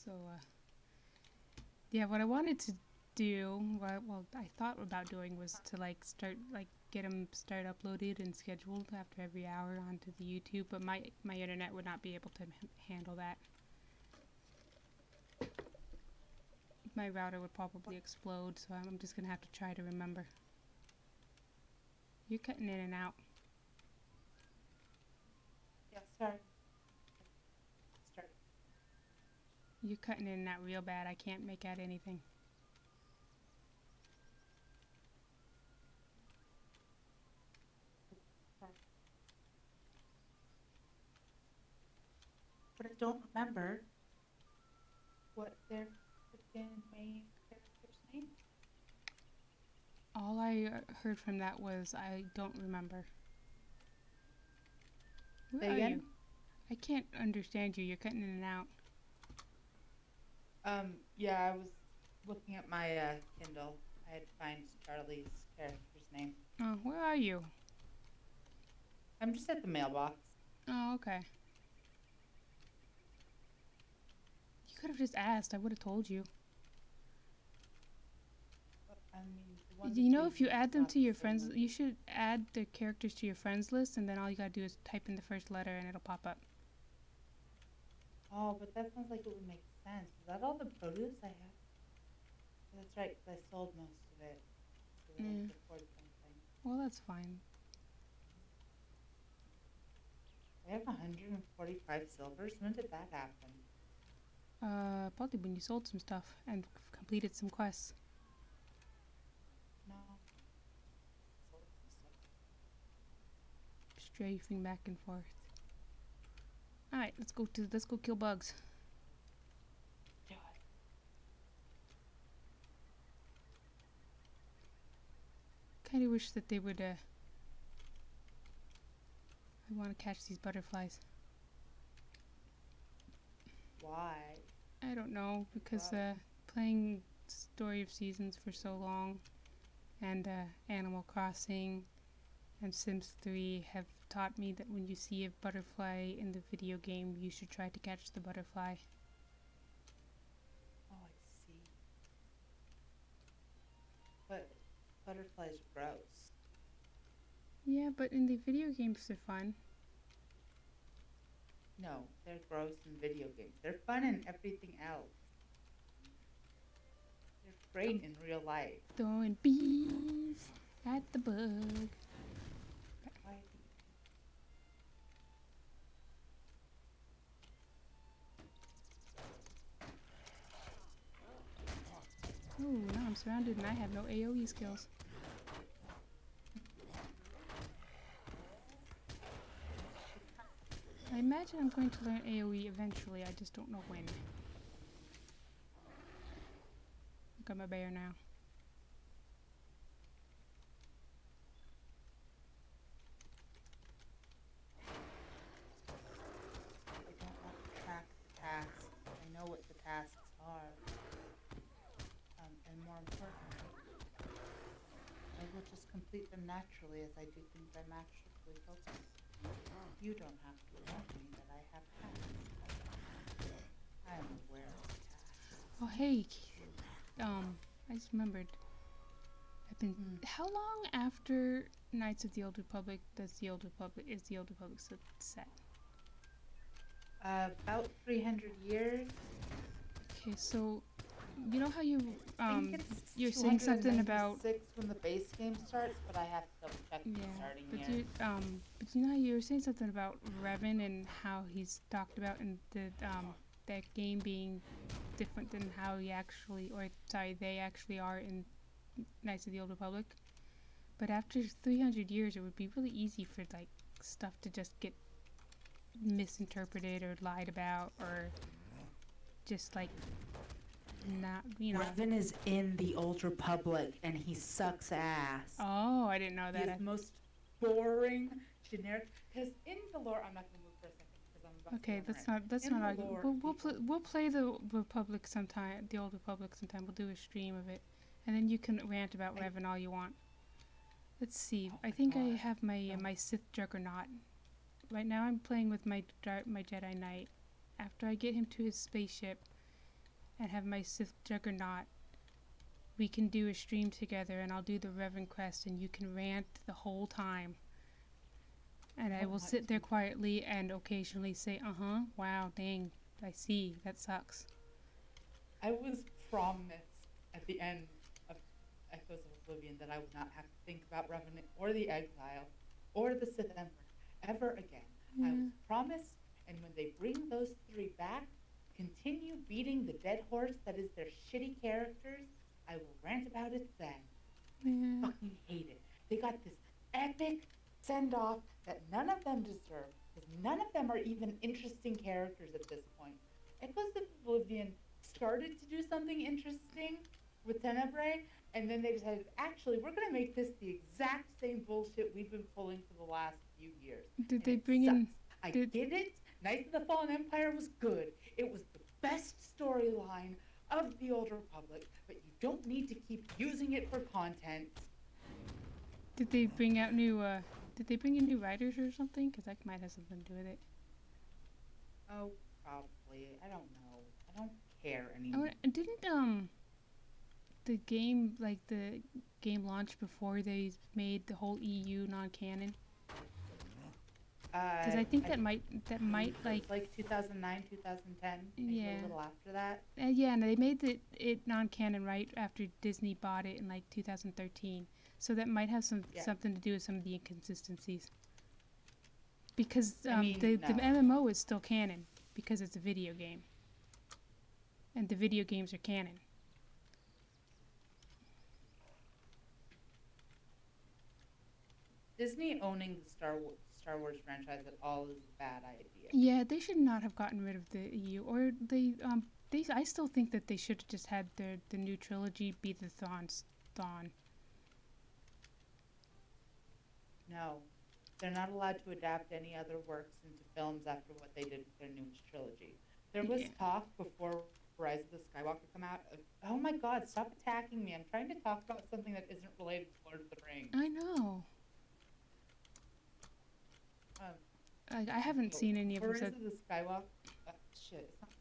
So, yeah, what I wanted to do, well, I thought about doing was to like get them start uploaded and scheduled after every hour onto the YouTube, but my internet would not be able to handle that. My router would probably explode, so I'm just gonna have to try to remember. You're cutting in and out. Yeah, sorry. Start. You're cutting in and out real bad. I can't make out anything. But I don't remember what their freaking main character's name. All I heard from that was I don't remember. Where Say are again? you? I can't understand you. You're cutting in and out. Yeah, I was looking at my Kindle. I had to find Charlie's character's name. Oh, where are you? I'm just at the mailbox. Oh, okay. You could have just asked. I would have told you. But, I mean, the one You that's know, if you facing add it's them not to the your same friends, one. you should add the characters to your friends list, and then all you gotta do is type in the first letter, and it'll pop up. Oh, but that sounds like it would make sense. Is that all the produce I have? That's right, because I sold most of it so that I Yeah. could afford something. Well, that's fine. I have 145 silvers. When did that happen? Probably when you sold some stuff and completed some quests. No. Sold some stuff. Strafing back and forth. All right, let's go kill bugs. Do it. Kind of wish that they would. I want to catch these butterflies. Why? I don't know because Why? playing Story of Seasons for so long, and Animal Crossing and Sims 3 have taught me that when you see a butterfly in the video game, you should try to catch the butterfly. Oh, I see. But butterflies are gross. Yeah, but in the video games, they're fun. No, they're gross in video games. They're fun in everything else. They're great in real life. Throwing bees at the bug. Why Oh, now I'm surrounded and I have no AoE skills. I imagine I'm going to learn AoE eventually, I just don't know when. Look, I'm a bear now. I don't want to track the tasks. I know what the tasks are. And more importantly, I will just complete them naturally as I do things I'm actually focused on. You don't have to warn me that I have tasks. I am aware of the tasks. Oh, hey, I just remembered. I've been. How long after Knights of the Old Republic is the Old Republic set? About 300 years. Okay, so you know how you I think it's you're saying something about 296 when the base game starts, but I have to double check the starting year. but you know how you were saying something about Revan and how he's talked about in the that game being different than how he actually, or sorry, they actually are in Knights of the Old Republic. But after 300 years, it would be really easy for like stuff to just get misinterpreted or lied about, or just like not, Revan is in the Old Republic and he sucks ass. Oh, I didn't know He that. is the most boring, generic. Because in the lore, I'm not going to move for a second because I'm about Okay, to that's run not that's in not the argument. lore, We'll play the Republic sometime, the Old Republic sometime. We'll do a stream of it, and then you can rant about Revan all you want. Let's see. I think I have my my Sith Juggernaut. Right now, I'm playing with my Jedi Knight. After I get him to his spaceship, and have my Sith Juggernaut, we can do a stream together, and I'll do the Reverend Quest, and you can rant the whole time. And I don't will want sit there to. quietly and occasionally say, wow, dang, I see, that sucks. I was promised at the end of Echoes of Oblivion that I would not have to think about Revenant or the Exile or the Sith Emperor ever again. I Yeah, was promised, and when they bring those three back, continue beating the dead horse that is their shitty characters, I will rant about it then. I yeah. fucking hate it. They got this epic send off that none of them deserve because none of them are even interesting characters at this point. Echoes of Oblivion started to do something interesting with Tenebrae, and then they decided, actually, we're going to make this the exact same bullshit we've been pulling for the last few years. Did And they it bring in, sucks. I did, get it. Knights of the Fallen Empire was good. It was the best storyline of the Old Republic, but you don't need to keep using it for content. did they bring out new, did they bring in new writers or something? Because that might have something to do with it. Oh, probably. I don't know. I don't care Oh, anymore. and didn't, the game, like, the game launched before they made the whole EU non-canon? Because I think I that believe might, so. like, It's like 2009, 2010, maybe a yeah. little after that. Yeah, and they made it non-canon right after Disney bought it in like 2013. So that might have Yeah. something to do with some of the inconsistencies. Because I mean, the no. MMO is still canon because it's a video game, and the video games are canon. Disney owning the Star Wars franchise at all is a bad idea. Yeah, they should not have gotten rid of the EU, or they. I still think that they should have just had the new trilogy be the Thrawn. No. They're not allowed to adapt any other works into films after what they did with their newest trilogy. There was Yeah, talk before Rise of the Skywalker come out of, oh my god, stop attacking me. I'm trying to talk about something that isn't related to Lord of the Rings. I know. Um, I haven't so seen any of before them, Rise so, of the Skywalker, shit, it's not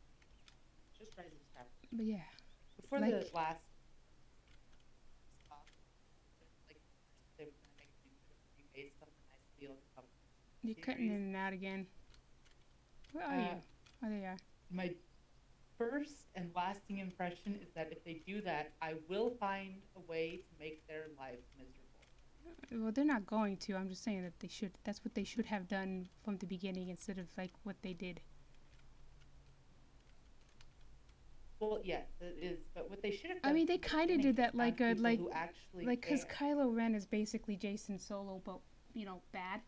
just Rise of the Skywalker. but yeah, Before the like last talk, like they were gonna make a new trilogy based on the nice deal with the you're cutting in series. and out again. Where are Uh, you? Oh, there you are. my first and lasting impression is that if they do that, I will find a way to make their lives miserable. Well, they're not going to. I'm just saying that they should. That's what they should have done from the beginning instead of like what they did. Well, yes, it is, but what they should have I done mean, they from the kind of beginning did is that found people who actually because care. Kylo Ren is basically Jason Solo, but bad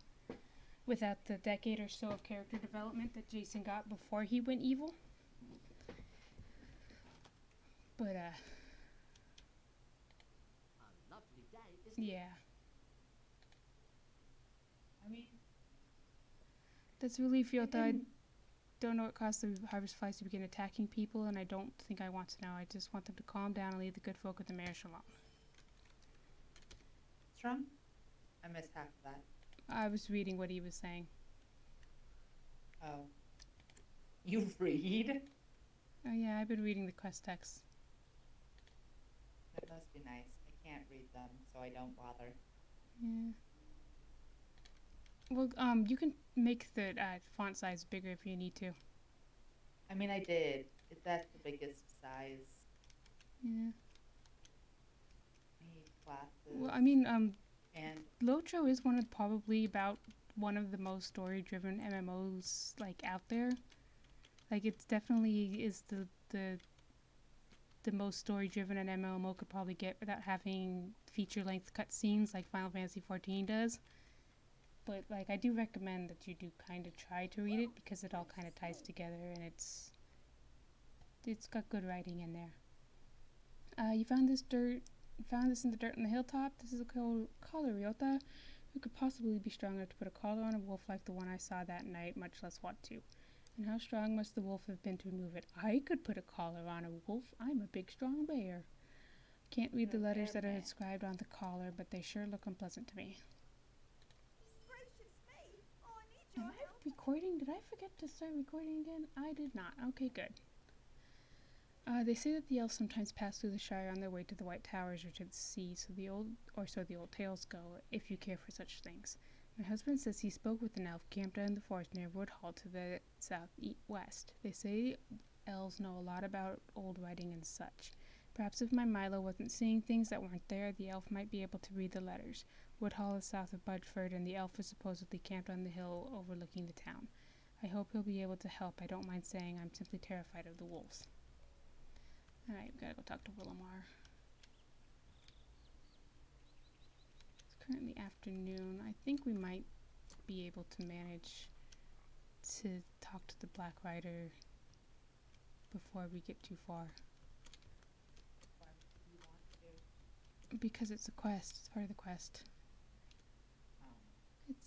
without the decade or so of character development that Jason got before he went evil. But yeah, I mean, that's really Fiota. I even don't know what caused the harvest flies to begin attacking people, and I don't think I want to know. I just want them to calm down and leave the good folk with the Marish alone. Strong, I missed half of that. I was reading what he was saying. Oh, you read? Oh yeah, I've been reading the quest text. That must be nice. I can't read them, so I don't bother. Yeah. Well, you can make the font size bigger if you need to. I mean, I did. That's the biggest size. Yeah. Need classes. Well, I mean, And LOTRO is probably about one of the most story-driven MMOs like out there. Like, it's definitely is the most story-driven an MMO could probably get without having feature-length cutscenes like Final Fantasy XIV does. But like, I do recommend that you do kind of try to read it because it all kind of ties together and it's got good writing in there. You found this in the dirt on the hilltop. This is a collar Ryota who could possibly be strong enough to put a collar on a wolf like the one I saw that night, much less want to. And how strong must the wolf have been to remove it? I could put a collar on a wolf. I'm a big, strong bear. Can't read the you're a letters bear that are man. inscribed on the collar, but they sure look unpleasant to me. Am I recording? Did I forget to start recording again? I did not. Okay, good. They say that the elves sometimes pass through the Shire on their way to the White Towers or to the sea, so the old tales go, if you care for such things. My husband says he spoke with an elf camped out in the forest near Woodhall to the southwest. They say elves know a lot about old writing and such. Perhaps if my Milo wasn't seeing things that weren't there, the elf might be able to read the letters. Woodhall is south of Budford, and the elf is supposedly camped on the hill overlooking the town. I hope he'll be able to help. I don't mind saying I'm simply terrified of the wolves. Alright, we gotta go talk to Willamar. It's currently afternoon. I think we might be able to manage to talk to the Black Rider before we get too far. Why would you want to? Because it's a quest. It's part of the quest.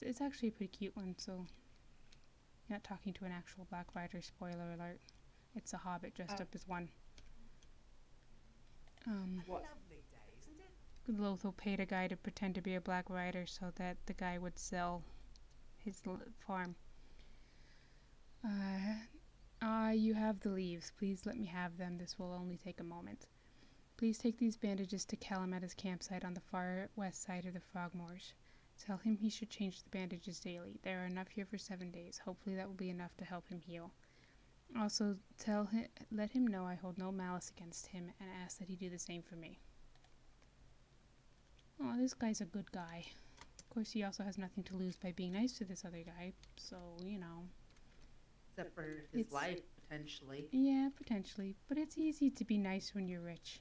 It's actually a pretty cute one, so you're not talking to an actual Black Rider, spoiler alert. It's a hobbit dressed up as one. What? Lovely day, isn't it? Lotho paid a guy to pretend to be a Black Rider so that the guy would sell his farm. You have the leaves. Please let me have them. This will only take a moment. Please take these bandages to Callum at his campsite on the far west side of the Frogmoors. Tell him he should change the bandages daily. There are enough here for 7 days. Hopefully that will be enough to help him heal. Also, let him know I hold no malice against him and ask that he do the same for me. Oh, this guy's a good guy. Of course, he also has nothing to lose by being nice to this other guy, so, you know. Except for his life, potentially. Yeah, potentially. But it's easy to be nice when you're rich.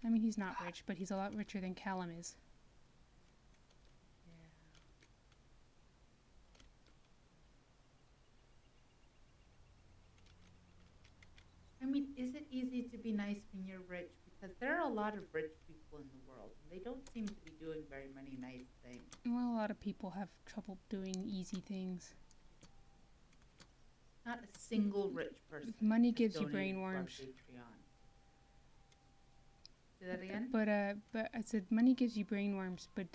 I mean, he's not rich, but he's a lot richer than Callum is. Yeah. I mean, is it easy to be nice when you're rich? Because there are a lot of rich people in the world, and they don't seem to be doing very many nice things. Well, a lot of people have trouble doing easy things. Not a single rich person. Money has gives you donated brain to our worms. Patreon. Say that again? But I said money gives you brain worms, but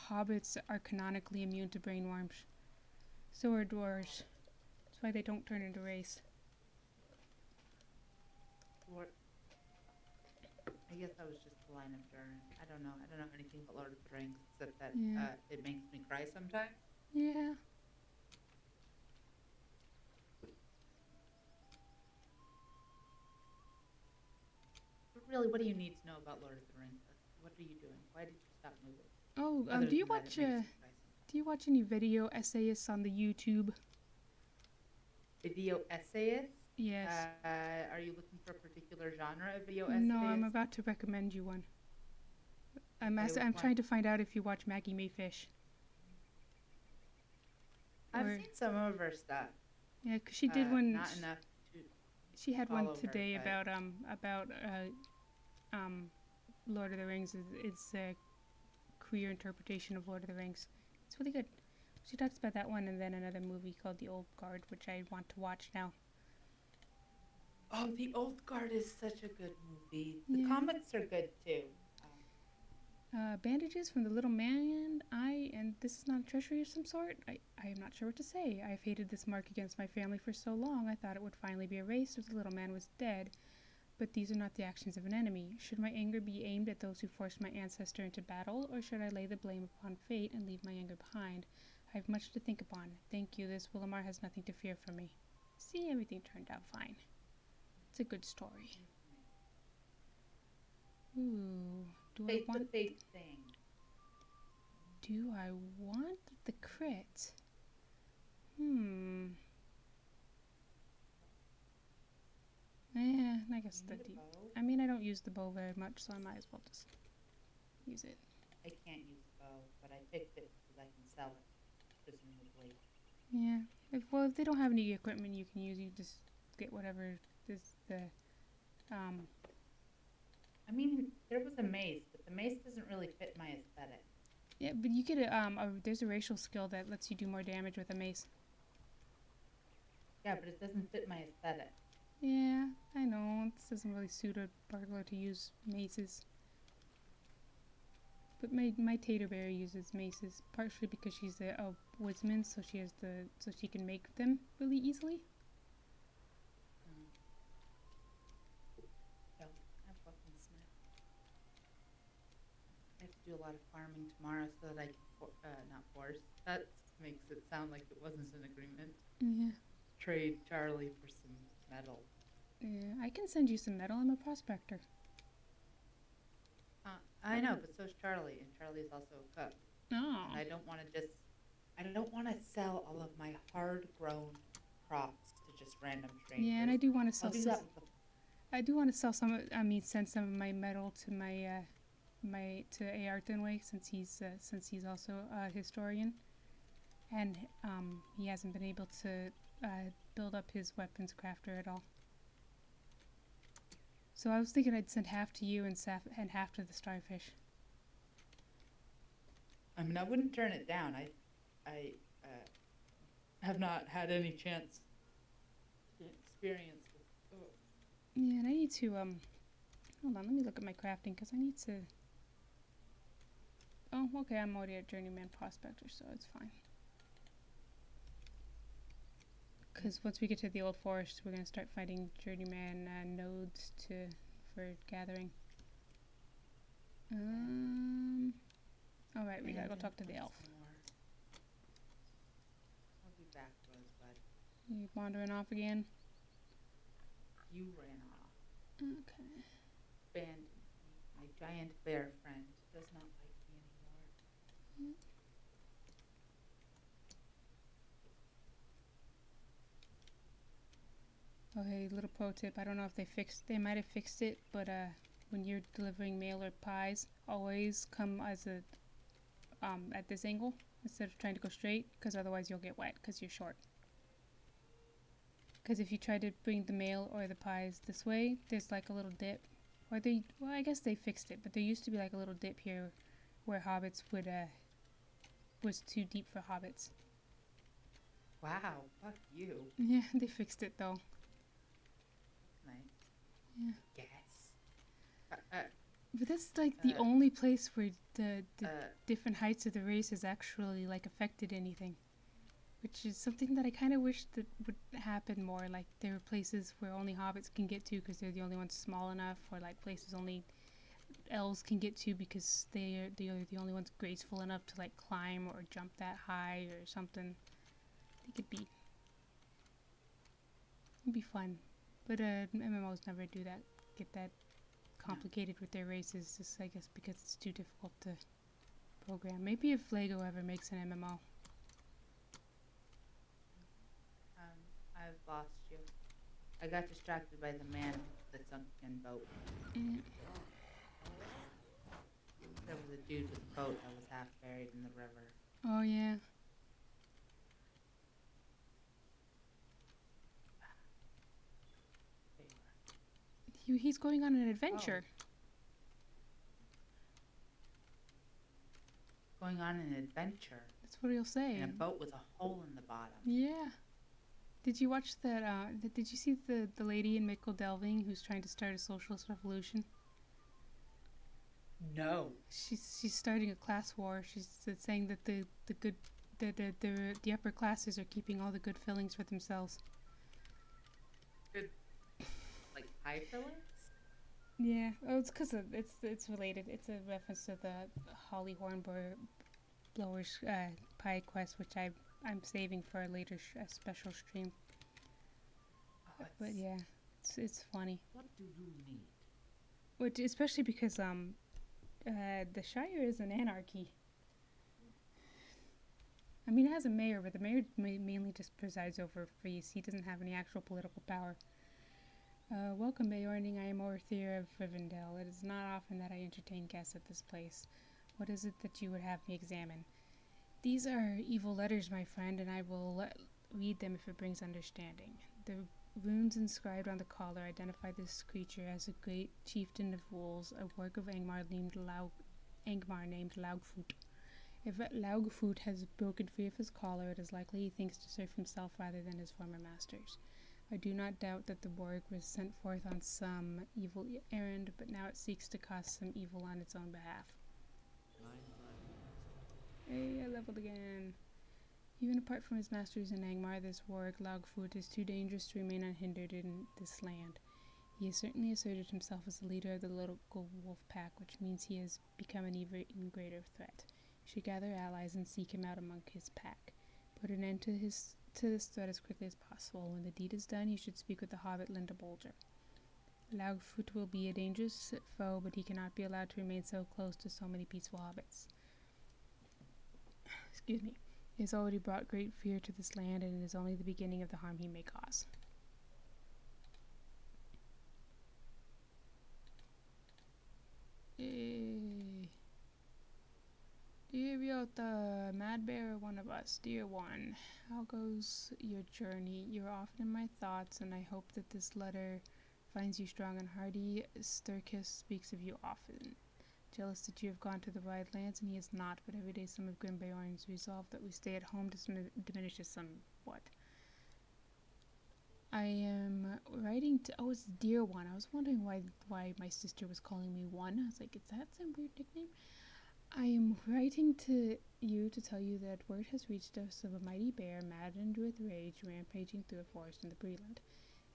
hobbits are canonically immune to brain worms. So are dwarves. That's why they don't turn into race. I guess that was just the line of Durin. I don't know. I don't know anything about Lord of the Rings except that Yeah. it makes me cry sometimes. Yeah. But really, what do you need to know about Lord of the Rings? What are you doing? Why did you stop moving? Oh, Other do you than that, watch it makes me cry sometimes. do you watch any video essayists on the YouTube? Video essayists? Yes. Are you looking for a particular genre of video essayists? No, I'm about to recommend you one. I'm Okay, which I'm one? trying to find out if you watch Maggie Mayfish. I've or- seen some of her stuff. Yeah, 'cause she did one. Not enough to. She had follow one her, today but- about Lord of the Rings. It's a queer interpretation of Lord of the Rings. It's really good. She talks about that one and then another movie called The Old Guard, which I want to watch now. Oh, The Old Guard is such a good movie. The Yeah. comics are good too. Bandages from the little man. And this is not a treasury of some sort. I am not sure what to say. I've hated this mark against my family for so long. I thought it would finally be erased if the little man was dead. But these are not the actions of an enemy. Should my anger be aimed at those who forced my ancestor into battle, or should I lay the blame upon fate and leave my anger behind? I have much to think upon. Thank you. This Willamar has nothing to fear from me. See, everything turned out fine. It's a good story. Ooh, do I Fate's a want? fate thing. Do I want the crit? I guess You the need a deep. bow? I mean, I don't use the bow very much, so I might as well just use it. I can't use a bow, but I picked it because I can sell it, presumably. Yeah. If they don't have any equipment you can use, you just get whatever is the I mean, there was a mace, but the mace doesn't really fit my aesthetic. Yeah, but you get there's a racial skill that lets you do more damage with a mace. Yeah, but it doesn't fit my aesthetic. Yeah, I know. This doesn't really suit a burglar to use maces. But my Taterberry uses maces, partially because she's a woodsman, so she can make them really easily. do a lot of farming tomorrow so that I can not force. That makes it sound like it wasn't an agreement. Yeah. Trade Charlie for some metal. Yeah. I can send you some metal. I'm a prospector. I know, but so's Charlie, and Charlie's also a cook. Oh. And I don't want to sell all of my hard-grown crops to just random strangers. Yeah, and I do want to sell I'll do some. that with the I do want to sell some. I mean, send some of my metal to to A.R. Thinway since he's also a historian, and he hasn't been able to build up his weapons crafter at all. So I was thinking I'd send half to you and half to the starfish. I mean, I wouldn't turn it down. I have not had any chance to experience with. Oh. Yeah, and I need to hold on. Let me look at my crafting because I need to. Oh, okay. I'm already a journeyman prospector, so it's fine. Because once we get to the old forest, we're gonna start finding journeyman nodes for gathering. All right, we gotta go talk to the elf. I'll be back, Rosebud. You wandering off again? You ran off. Okay. Abandoned me. My giant bear friend does not like me anymore. Okay, little pro tip. I don't know if they might have fixed it, but when you're delivering mail or pies, always come as a at this angle instead of trying to go straight, because otherwise you'll get wet because you're short. Because if you try to bring the mail or the pies this way, there's like a little dip. Well, I guess they fixed it, but there used to be like a little dip here where hobbits was too deep for hobbits. Wow, fuck you. Yeah, they fixed it though. Nice. Yeah. Yes. But that's like the only place where the different heights of the race has actually like affected anything, which is something that I kind of wish that would happen more. Like there are places where only hobbits can get to because they're the only ones small enough, or like places only elves can get to because they're the only ones graceful enough to like climb or jump that high or something. I think it'd be fun, but MMOs never do that. Get that complicated with their races, just I guess because it's too difficult to program. Maybe if Lego ever makes an MMO. I've lost you. I got distracted by the man with the sunken boat. Mm. There was a dude with a boat that was half buried in the river. Oh yeah. He's going on an adventure. Going on an adventure. That's what he'll say. In a boat with a hole in the bottom. Yeah. Did you watch that? Did you see the lady in Mickle Delving who's trying to start a socialist revolution? No. She's starting a class war. She's saying that the upper classes are keeping all the good fillings for themselves. Good. Like pie fillings? Yeah. Oh, it's because it's related. It's a reference to the Holly Hornblower's pie quest, which I'm saving for a later special stream. Oh, but yeah, it's funny. What do you need? Which especially because the Shire is an anarchy. I mean, it has a mayor, but the mayor mainly just presides over feast. He doesn't have any actual political power. Welcome, Beorning. I am Orthir of Rivendell. It is not often that I entertain guests at this place. What is it that you would have me examine? These are evil letters, my friend, and I will read them if it brings understanding. The runes inscribed on the collar identify this creature as a great chieftain of wolves, a work of Angmar named Laugfoot. If Laugfoot has broken free of his collar, it is likely he thinks to serve himself rather than his former masters. I do not doubt that the Borg was sent forth on some evil errand, but now it seeks to cause some evil on its own behalf. Hey, I leveled again. Even apart from his masters in Angmar, this warwick Laugfoot is too dangerous to remain unhindered in this land. He has certainly asserted himself as the leader of the local wolf pack, which means he has become an even greater threat. You should gather allies and seek him out among his pack. Put an end to this threat as quickly as possible. When the deed is done, you should speak with the hobbit Linda Bolger. Loudfoot will be a dangerous foe, but he cannot be allowed to remain so close to so many peaceful hobbits. Excuse me. He has already brought great fear to this land, and it is only the beginning of the harm he may cause. Dear Ryota, Mad Bear, one of us, dear one, how goes your journey? You are often in my thoughts, and I hope that this letter finds you strong and hardy. Sturkis speaks of you often. Jealous that you have gone to the wide lands, and he has not, but every day some of Grimbeorn's resolve that we stay at home diminishes somewhat. I am writing to... Oh, it's Dear One. I was wondering why my sister was calling me One. I was like, is that some weird nickname? I am writing to you to tell you that word has reached us of a mighty bear, maddened with rage, rampaging through a forest in the Breland.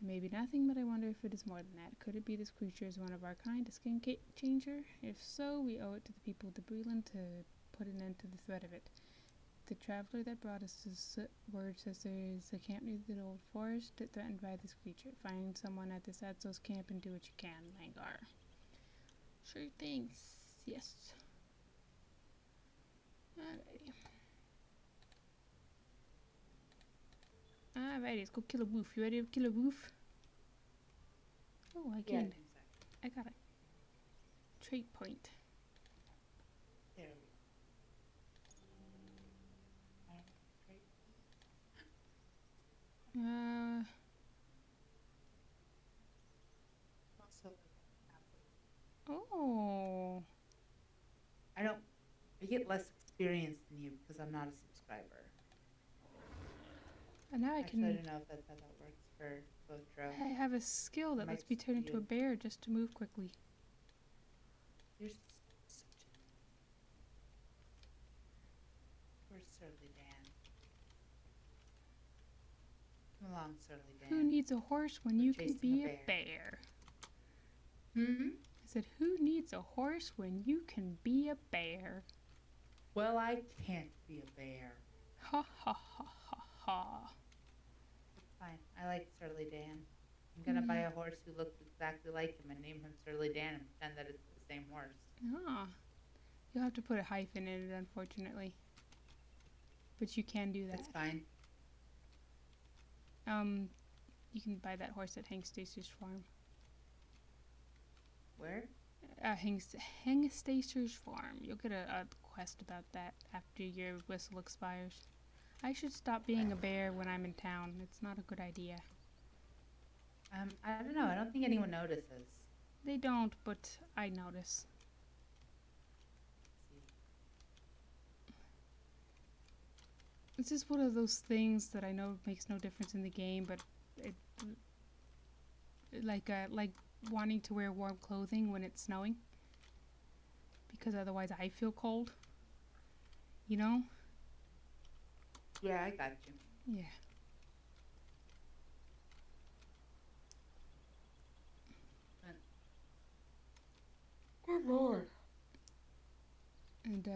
It may be nothing, but I wonder if it is more than that. Could it be this creature is one of our kind, a skin changer? If so, we owe it to the people of the Breland to put an end to the threat of it. The traveler that brought us this word says there is a camp near the old forest threatened by this creature. Find someone at this Adsos camp and do what you can, Langar. Sure, thanks. Yes. Alrighty, let's go kill a wolf. You ready to kill a wolf? Oh, I Yeah, gained. I got a trait point. There we go. Also, Oh. I get less experience than you because I'm not a subscriber. And now I Actually, I can. don't know if that's how that works for LOTRO. I have a skill that Might lets me just turn be into a you. bear just to move quickly. You're such a... Poor Surly Dan. Come along, Surly Dan. Who needs a horse when We're you can chasing be a a bear? Hmm? I said, who needs a horse when you can be a bear? Well, I can't be a bear. Ha ha ha ha ha. It's fine. I like Surly Dan. I'm gonna buy a horse who looks exactly like him and name him Surly Dan and pretend that it's the same horse. Ah. You'll have to put a hyphen in it, unfortunately. But you can do that. That's fine. You can buy that horse at Hengstacer's farm. Where? Hengstacer's farm. You'll get a quest about that after your whistle expires. I should stop being a bear when I'm in town. It's not a good idea. I don't know. I don't think anyone notices. They don't, but I notice. Let's see. It's just one of those things that I know makes no difference in the game, but it like wanting to wear warm clothing when it's snowing, because otherwise I feel cold. You know? Yeah, I got you. Yeah. Good lord. And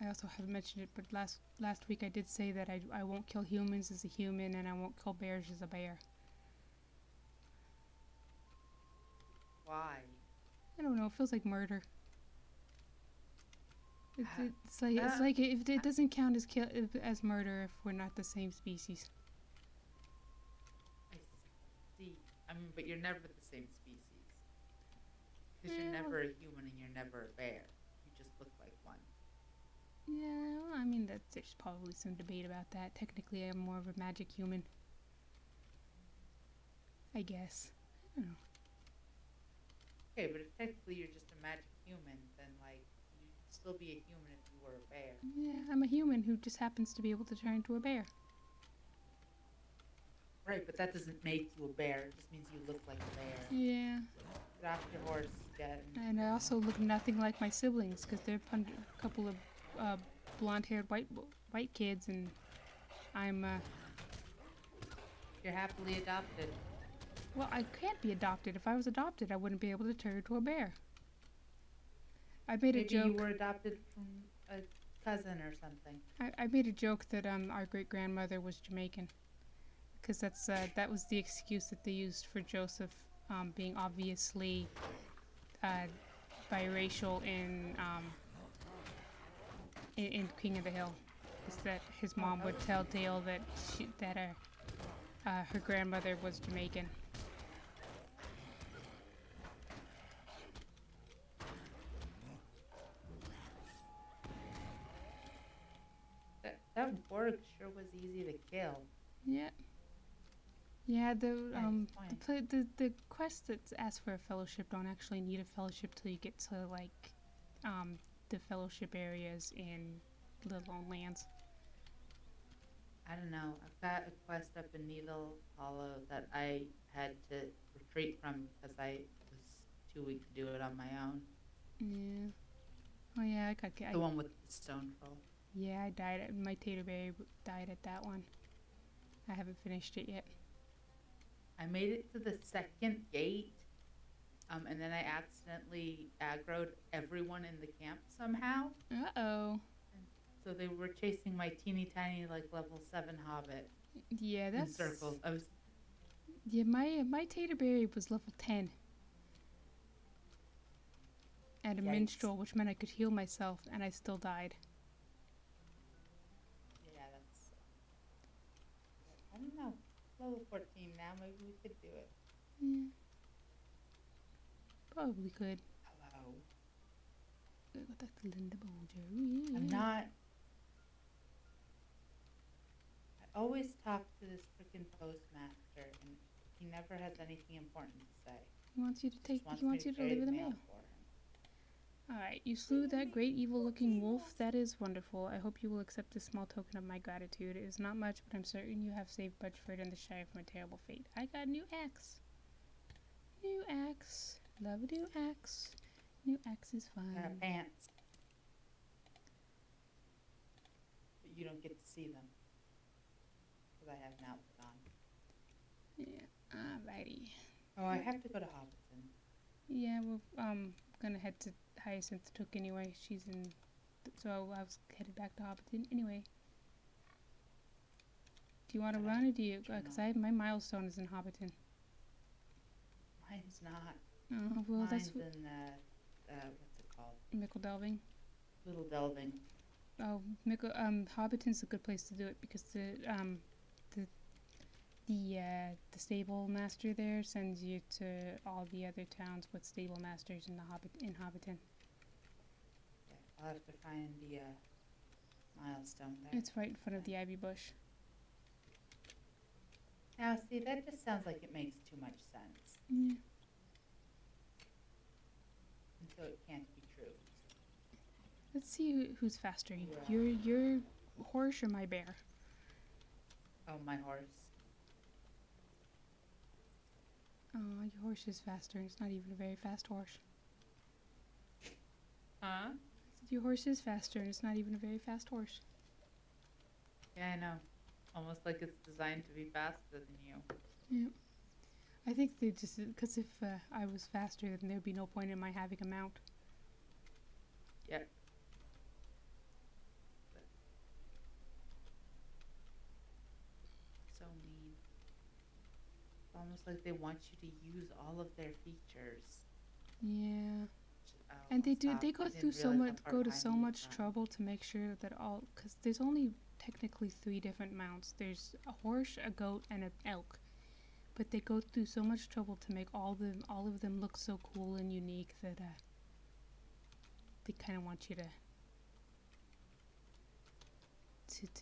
I also haven't mentioned it, but last week I did say that I won't kill humans as a human, and I won't kill bears as a bear. Why? I don't know. It feels like murder. It's like if it doesn't count as murder if we're not the same species. I see. I mean, but you're never the same species. Because you're never a human and you're never a bear. You just look like one. Yeah, well, I mean, there's probably some debate about that. Technically, I'm more of a magic human. I guess. I don't know. Okay, but if technically you're just a magic human, then, like, you'd still be a human if you were a bear. Yeah, I'm a human who just happens to be able to turn into a bear. Right, but that doesn't make you a bear. It just means you look like a bear. Yeah. Get off your horse, Jen. And I also look nothing like my siblings, because they're a couple of blonde-haired white kids, and I'm You're happily adopted. Well, I can't be adopted. If I was adopted, I wouldn't be able to turn into a bear. I made a Maybe you joke. were adopted from a cousin or something. I made a joke that our great grandmother was Jamaican, because that was the excuse that they used for Joseph being obviously uh, biracial in King of the Hill. Is that his Oh, mom would tell Dale that her grandmother was Jamaican. that Borg sure was easy to kill. Yeah, yeah. Nice point. The quest that asks for a fellowship don't actually need a fellowship till you get to like the fellowship areas in the Lone Lands. I don't know. I've got a quest up in Needle Hollow that I had to retreat from because I was too weak to do it on my own. Yeah. Oh yeah, The one with the stone troll. yeah, I died. My Taterberry died at that one. I haven't finished it yet. I made it to the second gate, and then I accidentally aggroed everyone in the camp somehow. Uh-oh. So they were chasing my teeny tiny, like level 7 hobbit Yeah, in that's circles. I was, yeah. My Taterberry was level 10 and a yikes. minstrel, which meant I could heal myself, and I still died. Yeah, that's. I don't know. Level 14 now. Maybe we could do it. Yeah, probably could. Hello. Got that Linda Bolger. I'm not. I always talk to this freaking postmaster, and he never has anything important to say. He wants you to He just take. wants He me wants to you to carry deliver the the mail mail. for him. All right, you slew that great evil-looking wolf. That is wonderful. I hope you will accept this small token of my gratitude. It is not much, but I'm certain you have saved Budgeford and the Shire from a terrible fate. I got a new axe. New axe. Love a new axe. New axe is fun. Pants. But you don't get to see them. Because I have an outfit on. Yeah. Alrighty. Oh, I have to go to Hobbiton. Yeah, well, gonna head to Hyacinth Took anyway. She's in. So I was headed back to Hobbiton anyway. Do you want to run or do you? Because my milestone is in Hobbiton. Mine's not. Oh, well, Mine's that's what. in, what's it called? Mickle Delving. Little Delving. Oh, Hobbiton's a good place to do it because the the stable master there sends you to all the other towns with stable masters in Hobbiton. Okay, I'll have to find the milestone there. It's right in front of the ivy bush. Now, see, that just sounds like it makes too much sense. Yeah. And so it can't be true. Let's see who's faster. Your horse or my bear? Oh, my horse. Oh, your horse is faster. It's not even a very fast horse. Huh? Your horse is faster, and it's not even a very fast horse. Yeah, I know. Almost like it's designed to be faster than you. Yeah. I think they just because if I was faster, then there'd be no point in my having a mount. Yep. So mean. It's almost like they want you to use all of their features. Yeah. Oh, And they do. stop. They I go didn't through so realize much. how far Go to behind so me much you've trouble to make sure that all. Because there's only technically 3 different mounts. There's a horse, a goat, and an elk. But they go through so much trouble to make all of them look so cool and unique that they kind of want you to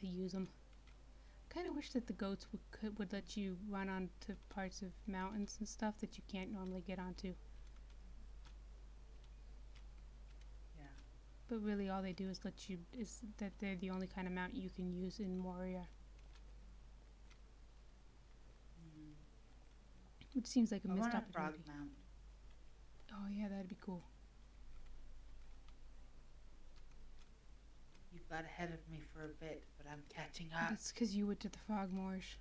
use them. Kind of wish that the goats would let you run onto parts of mountains and stuff that you can't normally get onto. Yeah. But really, all they do is is that they're the only kind of mount you can use in Moria, which seems like a I missed want a frog opportunity. mount. Oh yeah, that'd be cool. You got ahead of me for a bit, but I'm catching up. That's because you went to the Frog Moors.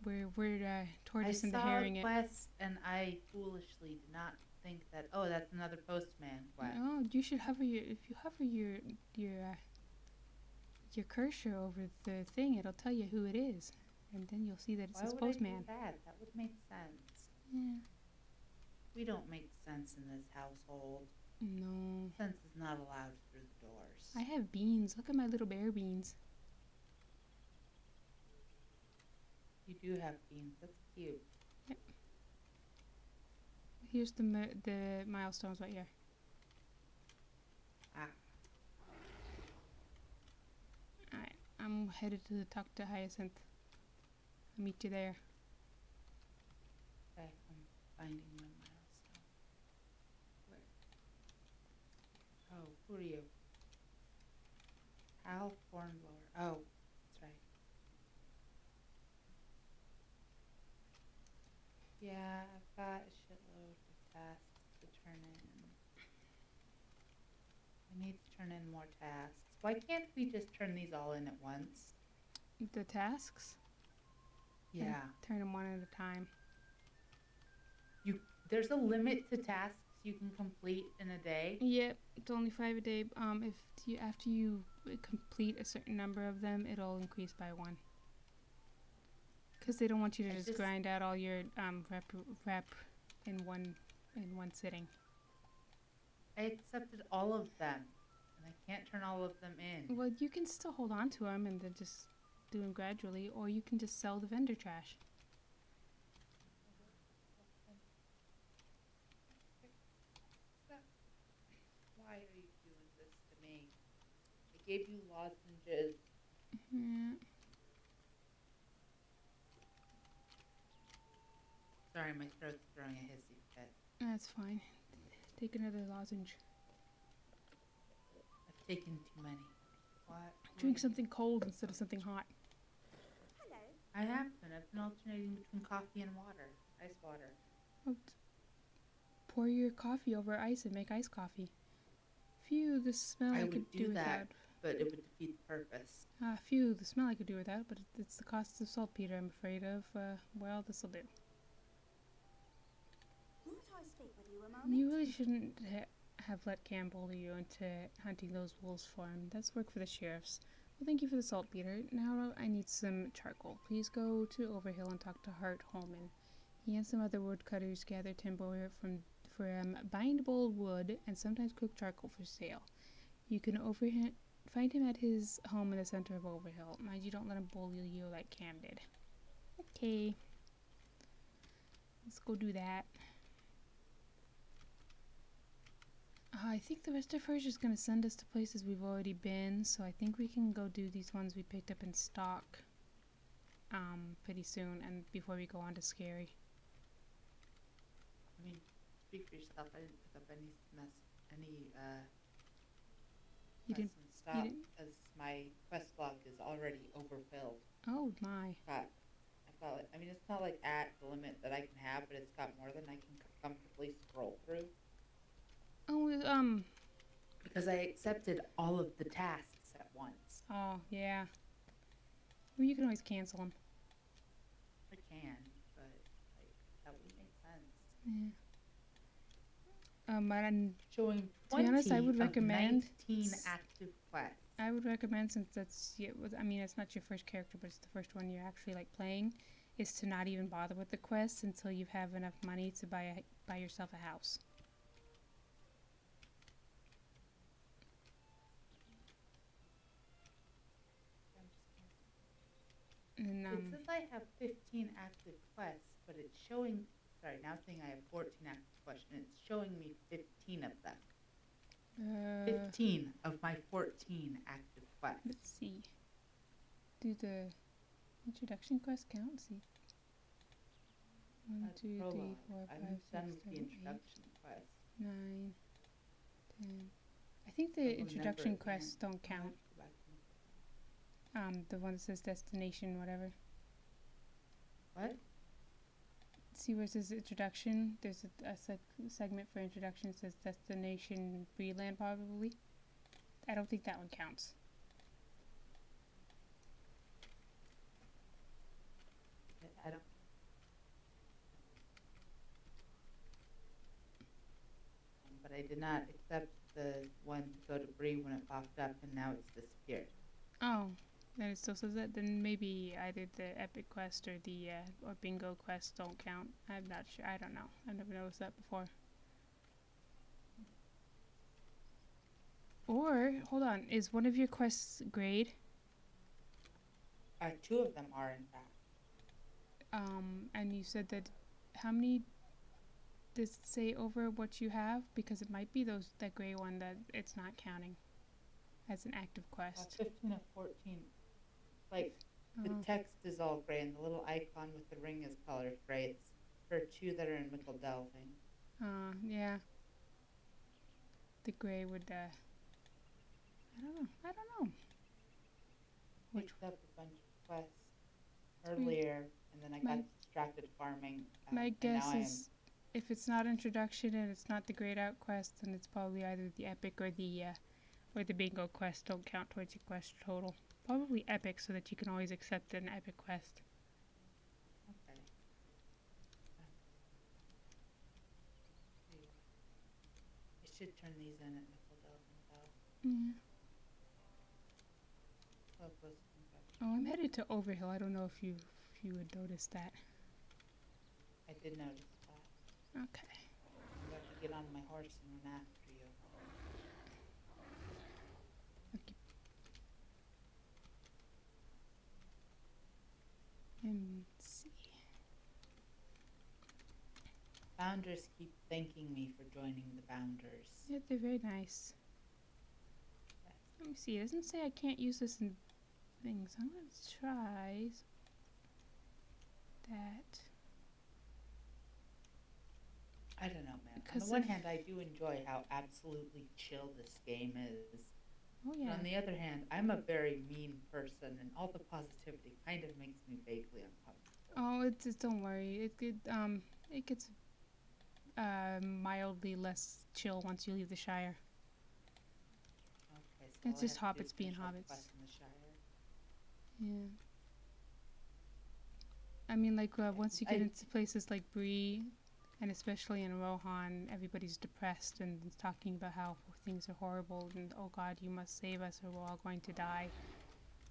We're I tortoise and the saw a herring it. quest and I foolishly did not think that, oh, that's another postman quest. Oh, you should hover if you hover your cursor over the thing, it'll tell you who it is, and then you'll see that it Why says would I do postman. that? That would make sense. Yeah. We don't make sense in this household. No. Sense is not allowed through the doors. I have beans. Look at my little bear beans. You do have beans. That's cute. Yep. Here's the milestones right here. Ah, Alright, I'm headed to talk to Hyacinth. I'll meet you there. okay. I'm finding my milestone. Where? Oh, who are you? Hal Hornblower. Oh, that's right. Yeah, I've got a shitload of tasks to turn in. I need to turn in more tasks. Why can't we just turn these all in at once? The tasks? Yeah. Turn them one at a time. There's a limit to tasks you can complete in a day. Yep, it's only 5 a day. If you after you complete a certain number of them, it'll increase by 1. Because they don't want you to just grind out all your rep in one sitting. I accepted all of them, and I can't turn all of them in. Well, you can still hold on to them and then just do them gradually, or you can just sell the vendor trash. Why are you doing this to me? I gave you lozenges. Yeah. Sorry, my throat's throwing a hissy fit. That's fine. Take another lozenge. I've taken too many. What? Drink something cold instead of something hot. Hello. I have been. I've been alternating between coffee and water. Ice water. Oh, pour your coffee over ice and make iced coffee. Phew, the smell I could do that, without. but it would defeat the purpose. Phew, the smell I could do without, but it's the cost of saltpeter I'm afraid of. Well, this'll do. Might I speak with you a moment? You really shouldn't have let Cam bully you into hunting those wolves for him. That's work for the sheriffs. Well, thank you for the saltpeter. Now I need some charcoal. Please go to Overhill and talk to Hart Holman. He and some other woodcutters gather timber from bindable wood and sometimes cook charcoal for sale. You can find him at his home in the center of Overhill. Mind you, don't let him bully you like Cam did. Okay. Let's go do that. I think the rest of her is just going to send us to places we've already been, so I think we can go do these ones we picked up in stock pretty soon, and before we go on to Scary. I mean, speak for yourself. I didn't pick up any You didn't- quests in stock, as my quest log is already overfilled. Oh my. I've got I mean, it's not like at the limit that I can have, but it's got more than I can comfortably scroll through. Oh, Because I accepted all of the tasks at once. oh, yeah. Well, you can always cancel them. I can, but like that wouldn't make sense. Yeah. But Showing to be 20 honest, I would of recommend 19 active quests. I would recommend, since I mean, it's not your first character, but it's the first one you're actually like playing, is to not even bother with the quests until you have enough money to buy yourself a house. And It says I have 15 active quests, but it's showing. Sorry, now it's saying I have 14 active quests, and it's showing me 15 of them. 15 of my 14 active quests. Let's see. Do the introduction quest count? Let's see. 1, That's 2, 3, prologue. 4, 5, I'm 6, done with the 7, 8, introduction quest. 9, 10. I think the Never introduction again. quests don't I'll count. have to go back and look at The one that says destination, whatever. that. What? See where it says introduction? There's a segment for introduction that says destination Breland, probably. I don't think that one counts. I I did not accept the one to go to Bree when it popped up, and now it's disappeared. Oh, then it still says that. Then maybe either the epic quest or the or bingo quest don't count. I'm not sure. I don't know. I've never noticed that before. Or hold on, is one of your quests grade? Two of them are, in fact. And you said that how many does it say over what you have? Because it might be that gray one that it's not counting as an active quest. 15 of 14. Like, the text is all gray, and the little icon with the ring is colored gray. It's for two that are in Mickle Delving. Yeah. The gray would, I don't know. I don't know. I Which picked up a bunch of quests earlier, and then I got distracted farming. my and guess now is if it's not introduction and it's not the grayed out quest, then it's probably either the epic or the bingo quest don't count towards your quest total. Probably epic so that you can always accept an epic quest. Okay. I should turn these in at Mickle Delving, though. Yeah. So close to confession. Oh, I'm headed to Overhill. I don't know if you would notice that. I did notice that. Okay. I'm about to get on my horse and run after you. Okay. And let's see. Founders keep thanking me for joining the Bounders. Yeah, they're very nice. Let me see. It doesn't say I can't use this in things. I'm gonna try that. I don't know, man. On Because the one hand, I do enjoy how absolutely chill this game is. Oh But yeah. on the other hand, I'm a very mean person, and all the positivity kind of makes me vaguely uncomfortable. Oh, it's don't worry. It gets mildly less chill once you leave the Shire. Okay, so It's all I just have to do hobbits is being finish all the hobbits. quests in the Shire. Yeah. I mean, like once you get into places like Bree, and especially in Rohan, everybody's depressed and is talking about how things are horrible and oh God, you must save us or we're all going to die.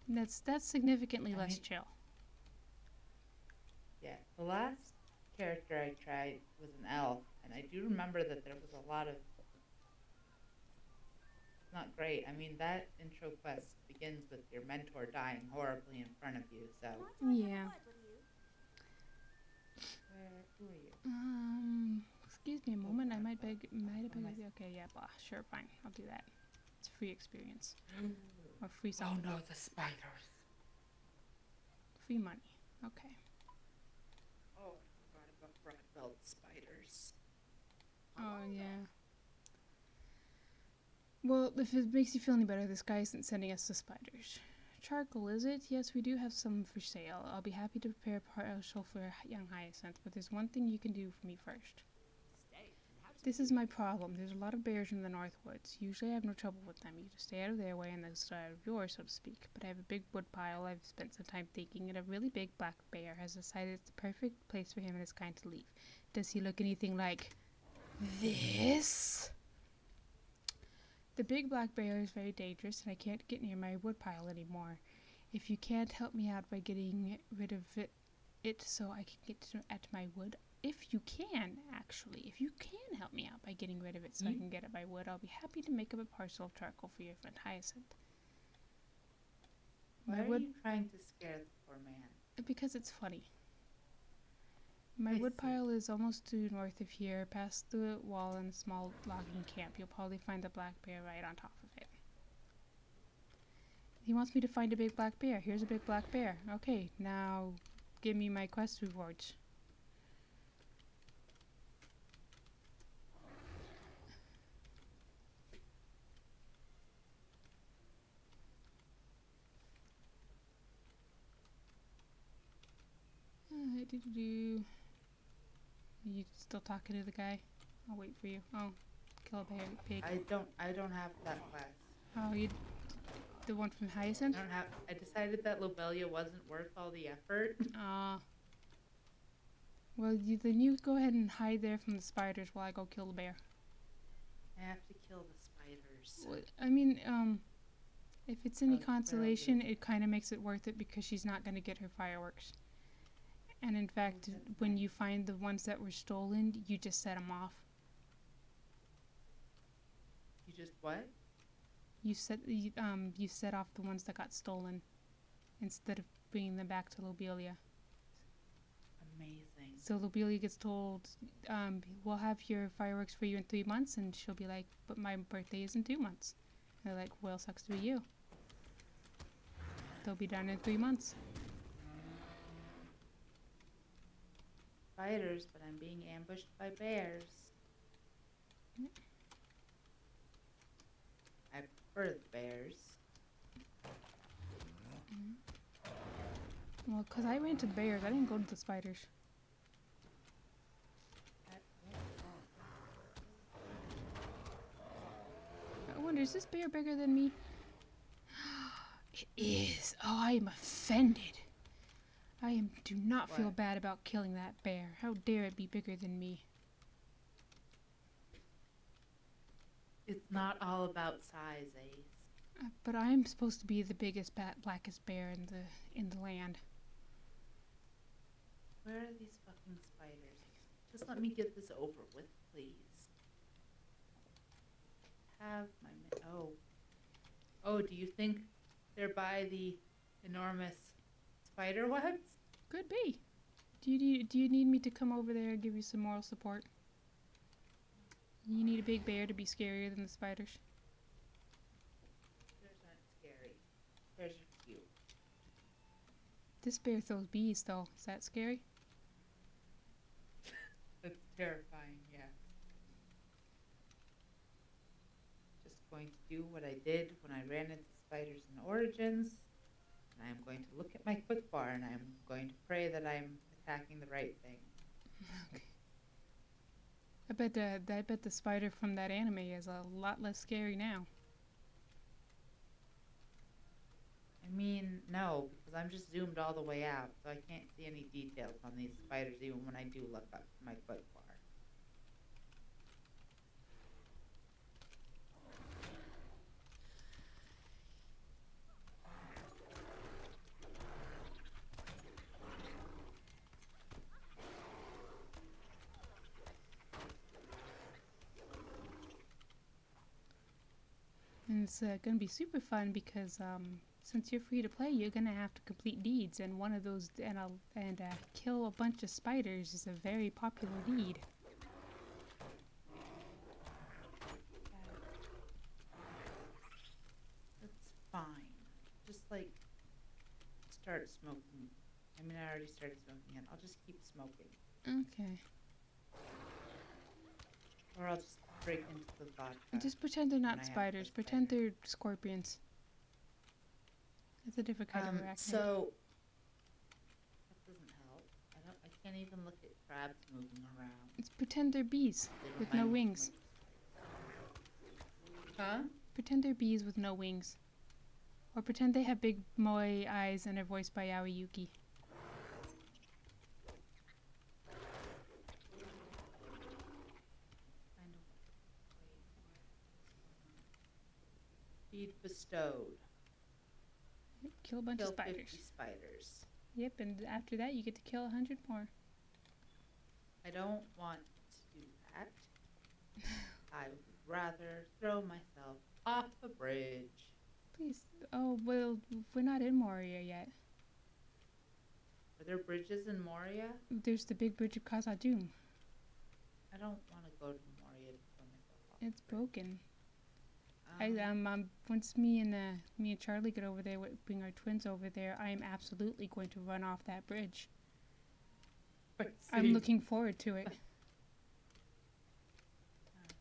And that's significantly less chill. Yeah, the last character I tried was an elf, and I do remember that there was a lot of not great. I mean, that intro quest begins with your mentor dying horribly in front of you, so. Yeah. Who are you? Excuse me a moment. I might have begged. Okay, yeah, blah. Sure, fine. I'll do that. It's a free experience. Or free something. Oh no, the spiders. Free money. Okay. Oh, I forgot about broad-billed spiders. Oh, yeah. Well, if it makes you feel any better, this guy isn't sending us the spiders. Charcoal, is it? Yes, we do have some for sale. I'll be happy to prepare a partial for young Hyacinth, but there's one thing you can do for me first. This is my problem. There's a lot of bears in the North Woods. Usually I have no trouble with them. You just stay out of their way and they'll stay out of yours, so to speak. But I have a big wood pile I've spent some time thinking, and a really big black bear has decided it's the perfect place for him and his kind to leave. Does he look anything like this? The big black bear is very dangerous, and I can't get near my woodpile anymore. If you can't help me out by getting rid of it so I can get at my wood, if you can help me out by getting rid of it so I can get at my wood, I'll be happy to make up a parcel of charcoal for your friend Hyacinth. Why are you trying to scare the poor man? Because it's funny. My woodpile is almost due north of here, past the wall in a small logging camp. You'll probably find the black bear right on top of it. He wants me to find a big black bear. Here's a big black bear. Okay, now give me my quest rewards. Are you still talking to the guy? I'll wait for you. Oh, kill a bear, pig. I don't have that quest. Oh, the one from Hyacinth? I decided that Lobelia wasn't worth all the effort. Well, then you go ahead and hide there from the spiders while I go kill the bear. I have to kill the spiders. I mean, if it's any Oh, where I'll get consolation, it. it kind of makes it worth it because she's not going to get her fireworks. And in fact, that's when nice. you find the ones that were stolen, you just set them off. You just what? You set off the ones that got stolen instead of bringing them back to Lobelia. Amazing. So Lobelia gets told, "We'll have your fireworks for you in 3 months," and she'll be like, "But my birthday is in 2 months." And they're like, "Well, sucks to be you. They'll be done in 3 months." Spiders, but I'm being ambushed by bears. I prefer the bears. Well, 'cause I ran to the bears, I didn't go to the spiders. I wonder, is this bear bigger than me? It is. Oh, I am offended. Do not feel What? bad about killing that bear. How dare it be bigger than me? It's not all about size, Ace. But I'm supposed to be the biggest, blackest bear in the land. Where are these fucking spiders? Just let me get this over with, please. Have my oh, do you think they're by the enormous spider webs? Could be. Do you need me to come over there and give you some moral support? You need a big bear to be scarier than the spiders. Bears aren't scary. Bears are cute. This bear throws bees, though. Is that scary? That's terrifying, yes. Just going to do what I did when I ran into spiders in Origins. And I'm going to look at my quick bar and I'm going to pray that I'm attacking the right thing. Okay. I bet the spider from that anime is a lot less scary now. I mean, no, because I'm just zoomed all the way out, so I can't see any details on these spiders even when I do look up my quick bar. And it's gonna be super fun because since you're free to play, you're gonna have to complete deeds, and one of those and kill a bunch of spiders is a very popular deed. That's fine. Just like start smoking. I mean, I already started smoking it. I'll just keep smoking. Okay. Or I'll just break into the vodka. And just pretend they're when I not have spiders. the Pretend spider. they're scorpions. It's a different kind of arachnid. So that doesn't help. I can't even look at crabs moving around. It's pretend they're bees They with no remind me of wings. Huh? Pretend they're bees with no wings. Or pretend they have big moe eyes and are voiced by Aoi Yuki. Kind of. Feed bestowed. Kill a bunch Kill of spiders. 50 spiders. Yep, and after that you get to kill 100 more. I don't want to do that. I would rather throw myself off a bridge. Please. Oh, well, we're not in Moria yet. Are there bridges in Moria? There's the big bridge of Khazad-dûm. I don't want to go to Moria to throw myself off. It's broken. Um, Once me and Charlie get over there, bring our twins over there, I am absolutely going to run off that bridge. let's I'm see. looking forward to it.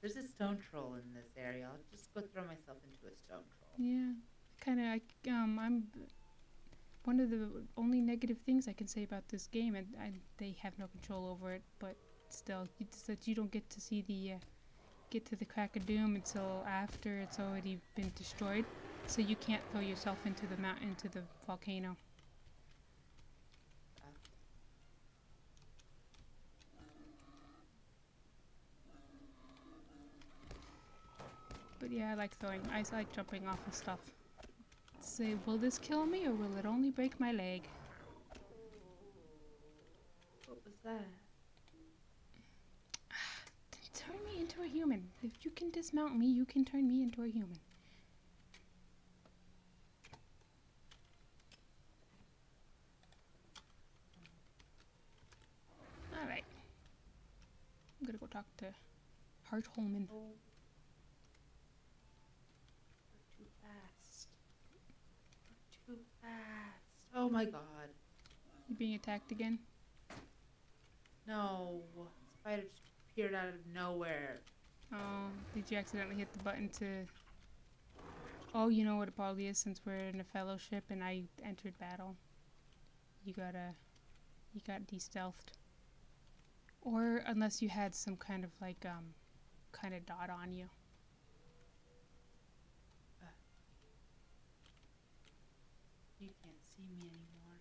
There's a stone troll in this area. I'll just go throw myself into a stone troll. Yeah, I'm one of the only negative things I can say about this game, and they have no control over it. But still, it's that you don't get to see get to the crack of doom until after it's already been destroyed. So you can't throw yourself into the volcano. But yeah, I like throwing. I like jumping off of stuff. Say, will this kill me or will it only break my leg? What was that? Turn me into a human. If you can dismount me, you can turn me into a human. Alright. I'm gonna go talk to Hart Holman. Oh. We're too fast. We're too fast. Oh my god. You being attacked again? No. Spider just appeared out of nowhere. Oh, did you accidentally hit the button to... Oh, you know what it probably is since we're in a fellowship and I entered battle. You got de-stealthed. Or unless you had some kind of like, kind of dot on you. You can't see me anymore.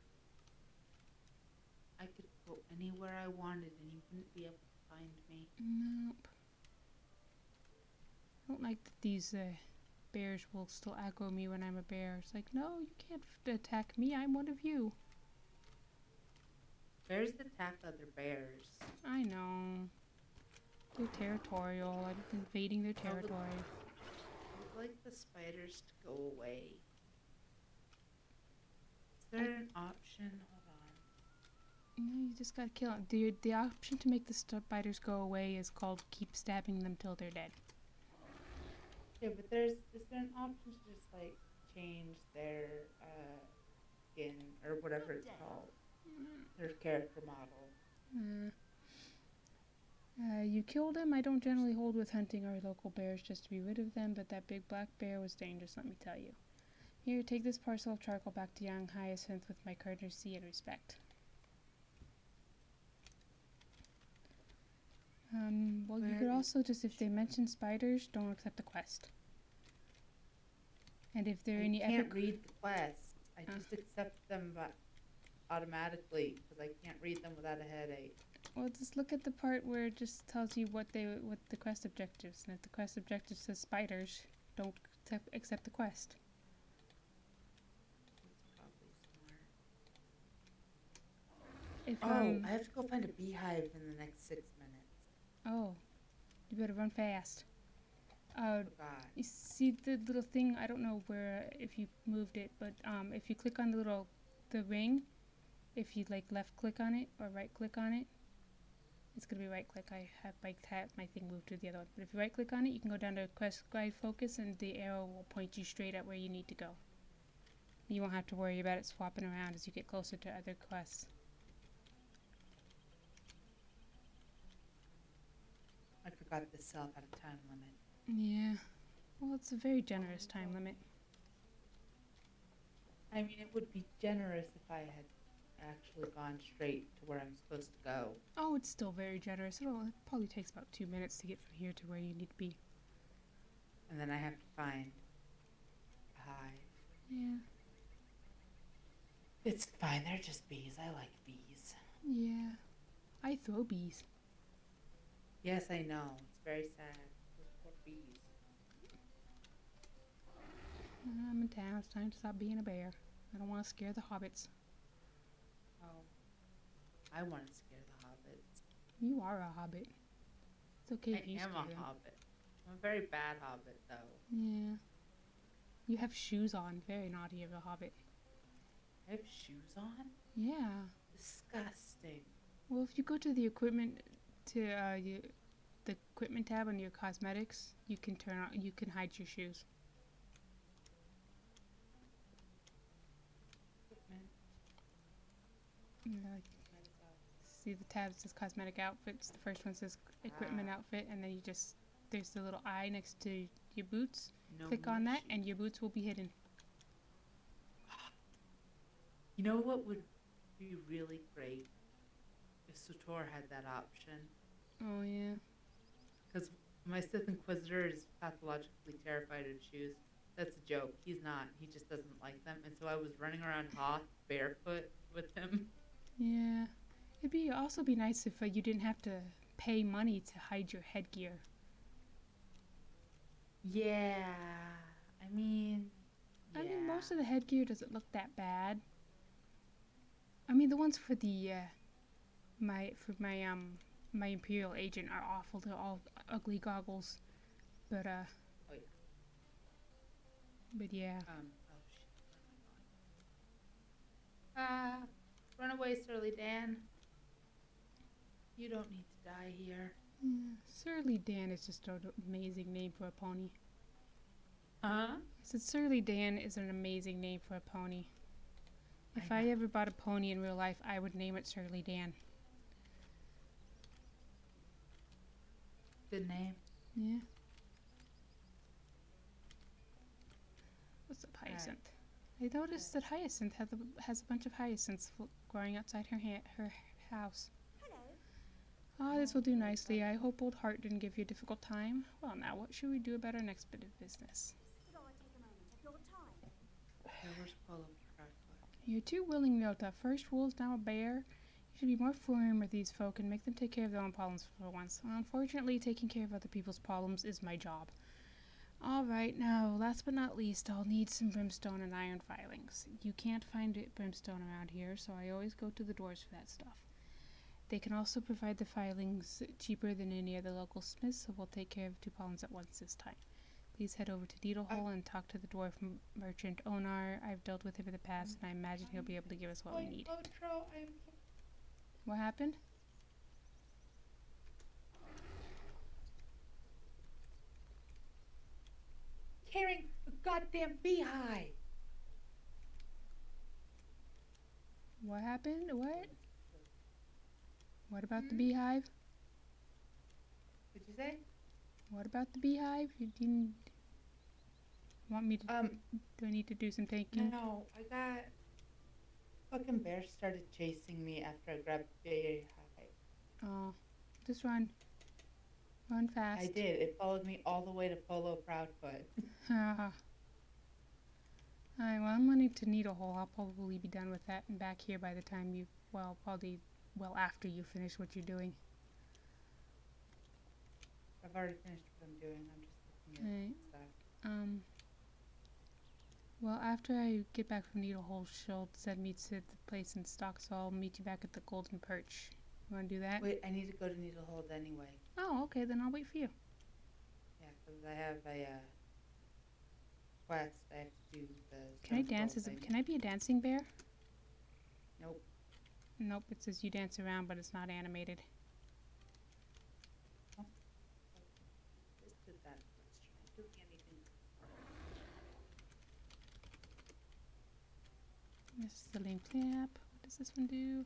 I could go anywhere I wanted and you wouldn't be able to find me. Nope. I don't like that these bears will still aggro me when I'm a bear. It's like, no, you can't attack me. I'm one of you. Bears attack other bears. I know. They're territorial. I'm invading their territory. I would like the spiders to go away. Is there an option? Hold on. No, you just gotta kill them. The option to make the spiders go away is called keep stabbing them till they're dead. Yeah, but is there an option to just like change their skin or whatever it's called? Their character model. You killed him. I don't generally hold with hunting our local bears just to be rid of them, but that big black bear was dangerous, let me tell you. Here, take this parcel of charcoal back to young Hyacinth with my courtesy and respect. Well, you could also just, if they mention spiders, don't accept the quest. And if there are any I can't epic... read the quests. I just accept them automatically because I can't read them without a headache. Well, just look at the part where it just tells you what the quest objectives. And if the quest objective says spiders, don't accept the quest. That's probably smart. I have to go find a beehive in the next 6 minutes. Oh, you better run fast. God. You see the little thing? I don't know where if you moved it, but if you click on the ring, if you like left click on it or right click on it, it's gonna be right click. I have my thing moved to the other one. But if you right click on it, you can go down to quest guide focus, and the arrow will point you straight at where you need to go. You won't have to worry about it swapping around as you get closer to other quests. I forgot the cell had a time limit. Yeah. Well, it's a very generous time limit. I mean, it would be generous if I had actually gone straight to where I'm supposed to go. Oh, it's still very generous. It probably takes about 2 minutes to get from here to where you need to be. And then I have to find a hive. Yeah. It's fine, they're just bees. I like bees. Yeah. I throw bees. Yes, I know. It's very sad. Those poor bees. I'm in town. It's time to stop being a bear. I don't want to scare the hobbits. Oh. I want to scare the hobbits. You are a hobbit. It's okay if you scare them. I am a hobbit. I'm a very bad hobbit, though. Yeah. You have shoes on. Very naughty of a hobbit. I have shoes on? Yeah. Disgusting. Well, if you go to the equipment the equipment tab on your cosmetics, you can hide your shoes. Equipment. Yeah, see the tab that says cosmetic outfits. The first one says equipment outfit, and then there's the little eye next to your boots. No Click on that, and your boots will be hidden. You know what would be really great? If Sutor had that option. Oh, yeah. Because my Sith Inquisitor is pathologically terrified of shoes. That's a joke. He's not. He just doesn't like them. And so I was running around Hoth barefoot with him. Yeah. It'd also be nice if you didn't have to pay money to hide your headgear. Yeah. I mean, I mean, yeah. most of the headgear doesn't look that bad. I mean, the ones for the my Imperial agent are awful. They're all ugly goggles. But Oh, yeah. but yeah. Oh, shit. Where am I going? Run away, Surly Dan. You don't need to die here. Yeah. Surly Dan is just an amazing name for a pony. Huh? I said Surly Dan is an amazing name for a pony. If I I know. ever bought a pony in real life, I would name it Surly Dan. Good name. Yeah. What's up, All right. Hyacinth? I noticed that Hyacinth has a bunch of hyacinths growing outside her house. Hello. Ah, this will do nicely. I hope Old Heart didn't give you a difficult time. Well, now what should we do about our next bit of business? Could I take a moment of your time? Hey, where's Polo Proudfoot? You're too willing, Nota. First wolves, now a bear. You should be more firm with these folk and make them take care of their own problems for once. Unfortunately, taking care of other people's problems is my job. Alright, now, last but not least, I'll need some brimstone and iron filings. You can't find brimstone around here, so I always go to the dwarves for that stuff. They can also provide the filings cheaper than any other local smiths, so we'll take care of two problems at once this time. Please head over to Needlehole and talk to the dwarf merchant Onar. I've dealt with him in the past, and I imagine he'll be able to give us what we need. LOTRO, What happened? carrying a goddamn beehive. What happened? What? What about the beehive? What'd you say? What about the beehive? You didn't want me to? Do I need to do some thinking? No, I got... Fucking bear started chasing me after I grabbed the beehive. Oh, just run. Run fast. I did. It followed me all the way to Polo Proudfoot. Alright, well, I'm running to Needlehole. I'll probably be done with that and back here by the time you, after you finish what you're doing. I've already finished what I'm doing. I'm just looking Alright. at stuff. Well, after I get back from Needlehole, she'll send me to the place in stock, so I'll meet you back at the Golden Perch. You wanna do that? Wait, I need to go to Needlehold anyway. Oh, okay, then I'll wait for you. Yeah, because I have a quest. I have to do the... Can I stone dance skull thing. can I be a dancing bear? Nope. Nope, it says you dance around, but it's not animated. Just did that question. I'm doing anything. This is the lame clap. What does this one do?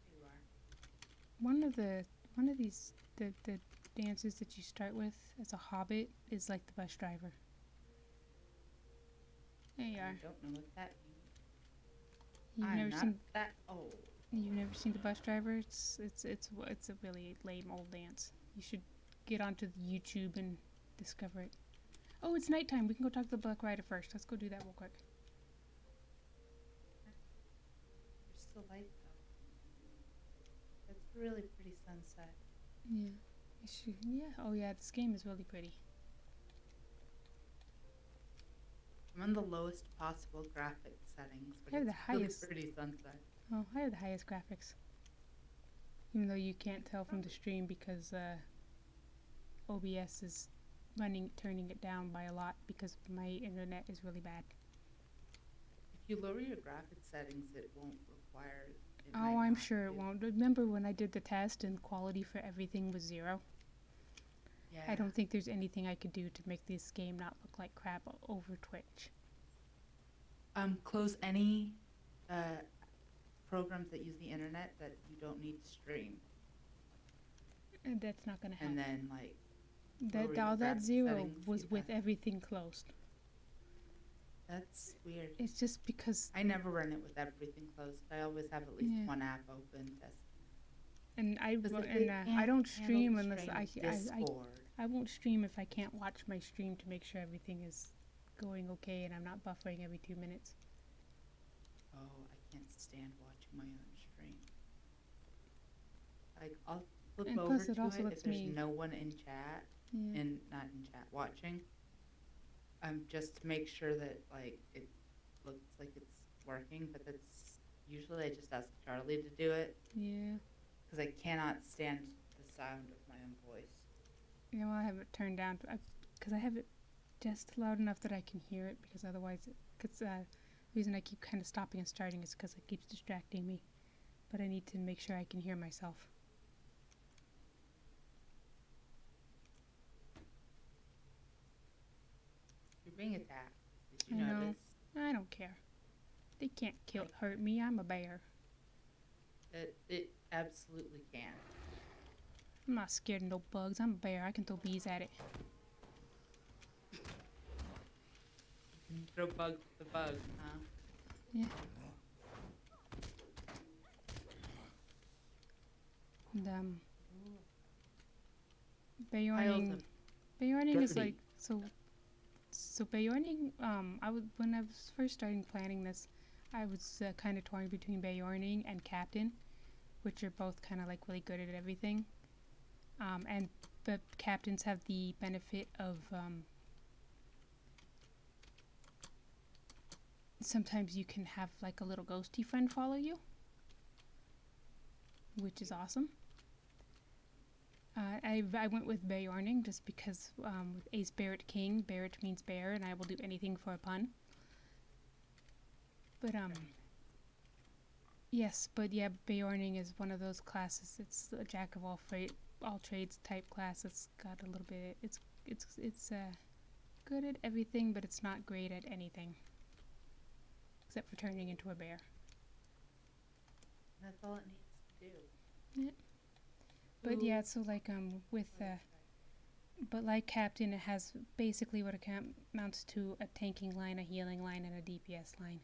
There you are. One of these the dances that you start with as a hobbit is like the bus driver. There you I are. don't know what that means. You've I'm never not seen that old. you've never seen the bus driver? It's a really lame old dance. You should get onto the YouTube and discover it. Oh, it's nighttime. We can go talk to the Black Rider first. Let's go do that real quick. There's still light though. That's a really pretty sunset. Yeah. Yeah. Oh yeah, this game is really pretty. I'm on the lowest possible graphic settings, but I have it's the really highest. pretty sunset. Oh, I have the highest graphics. Even though you can't tell from the stream because OBS is turning it down by a lot because my internet is really bad. If you lower your graphic settings, it won't require. It might Oh, I'm not sure it do- won't. Remember when I did the test and quality for everything was 0? Yeah. I don't think there's anything I could do to make this game not look like crap over Twitch. Close any programs that use the internet that you don't need to stream, And that's not gonna help. and then like That lower all your that graphic 0 settings, was yeah. with everything closed. That's weird. It's just because, I never run it with everything closed. I always have at least Yeah. one app open. and I 'Cause if and they I can't don't handle stream the unless strain of Discord. I won't stream if I can't watch my stream to make sure everything is going okay and I'm not buffering every 2 minutes. Oh, I can't stand watching my own stream. Like, I'll flip And over plus it to also it lets if there's me, no one in chat, yeah. and not in chat, watching. Just to make sure that, like, it looks like it's working, but that's usually I just ask Charlie to do it Yeah. because I cannot stand the sound of my own voice. Yeah, well, I have it turned down because I have it just loud enough that I can hear it, because otherwise, the reason I keep kind of stopping and starting is because it keeps distracting me. But I need to make sure I can hear myself. You're being attacked. Did I you know. notice? I don't care. They can't hurt me. I'm a bear. It absolutely can. I'm not scared of no bugs. I'm a bear. I can throw bees at it. You can throw bugs at the bugs, huh? Yeah. And Piles Bayorning is dirty. like so Bayorning. When I was first starting planning this, I was kind of torn between Bayorning and Captain, which are both kind of like really good at everything. And the captains have the benefit of sometimes you can have like a little ghosty friend follow you, which is awesome. I went with Bayorning just because with Ace Barrett King, Barrett means bear, and I will do anything for a pun. But yes, but yeah, Bayorning is one of those classes. It's a jack of all trades type class. It's got a little bit. It's good at everything, but it's not great at anything except for turning into a bear. That's all it needs to do. Yeah. But yeah, so like but like Captain, it has basically what it amounts to: a tanking line, a healing line, and a DPS line.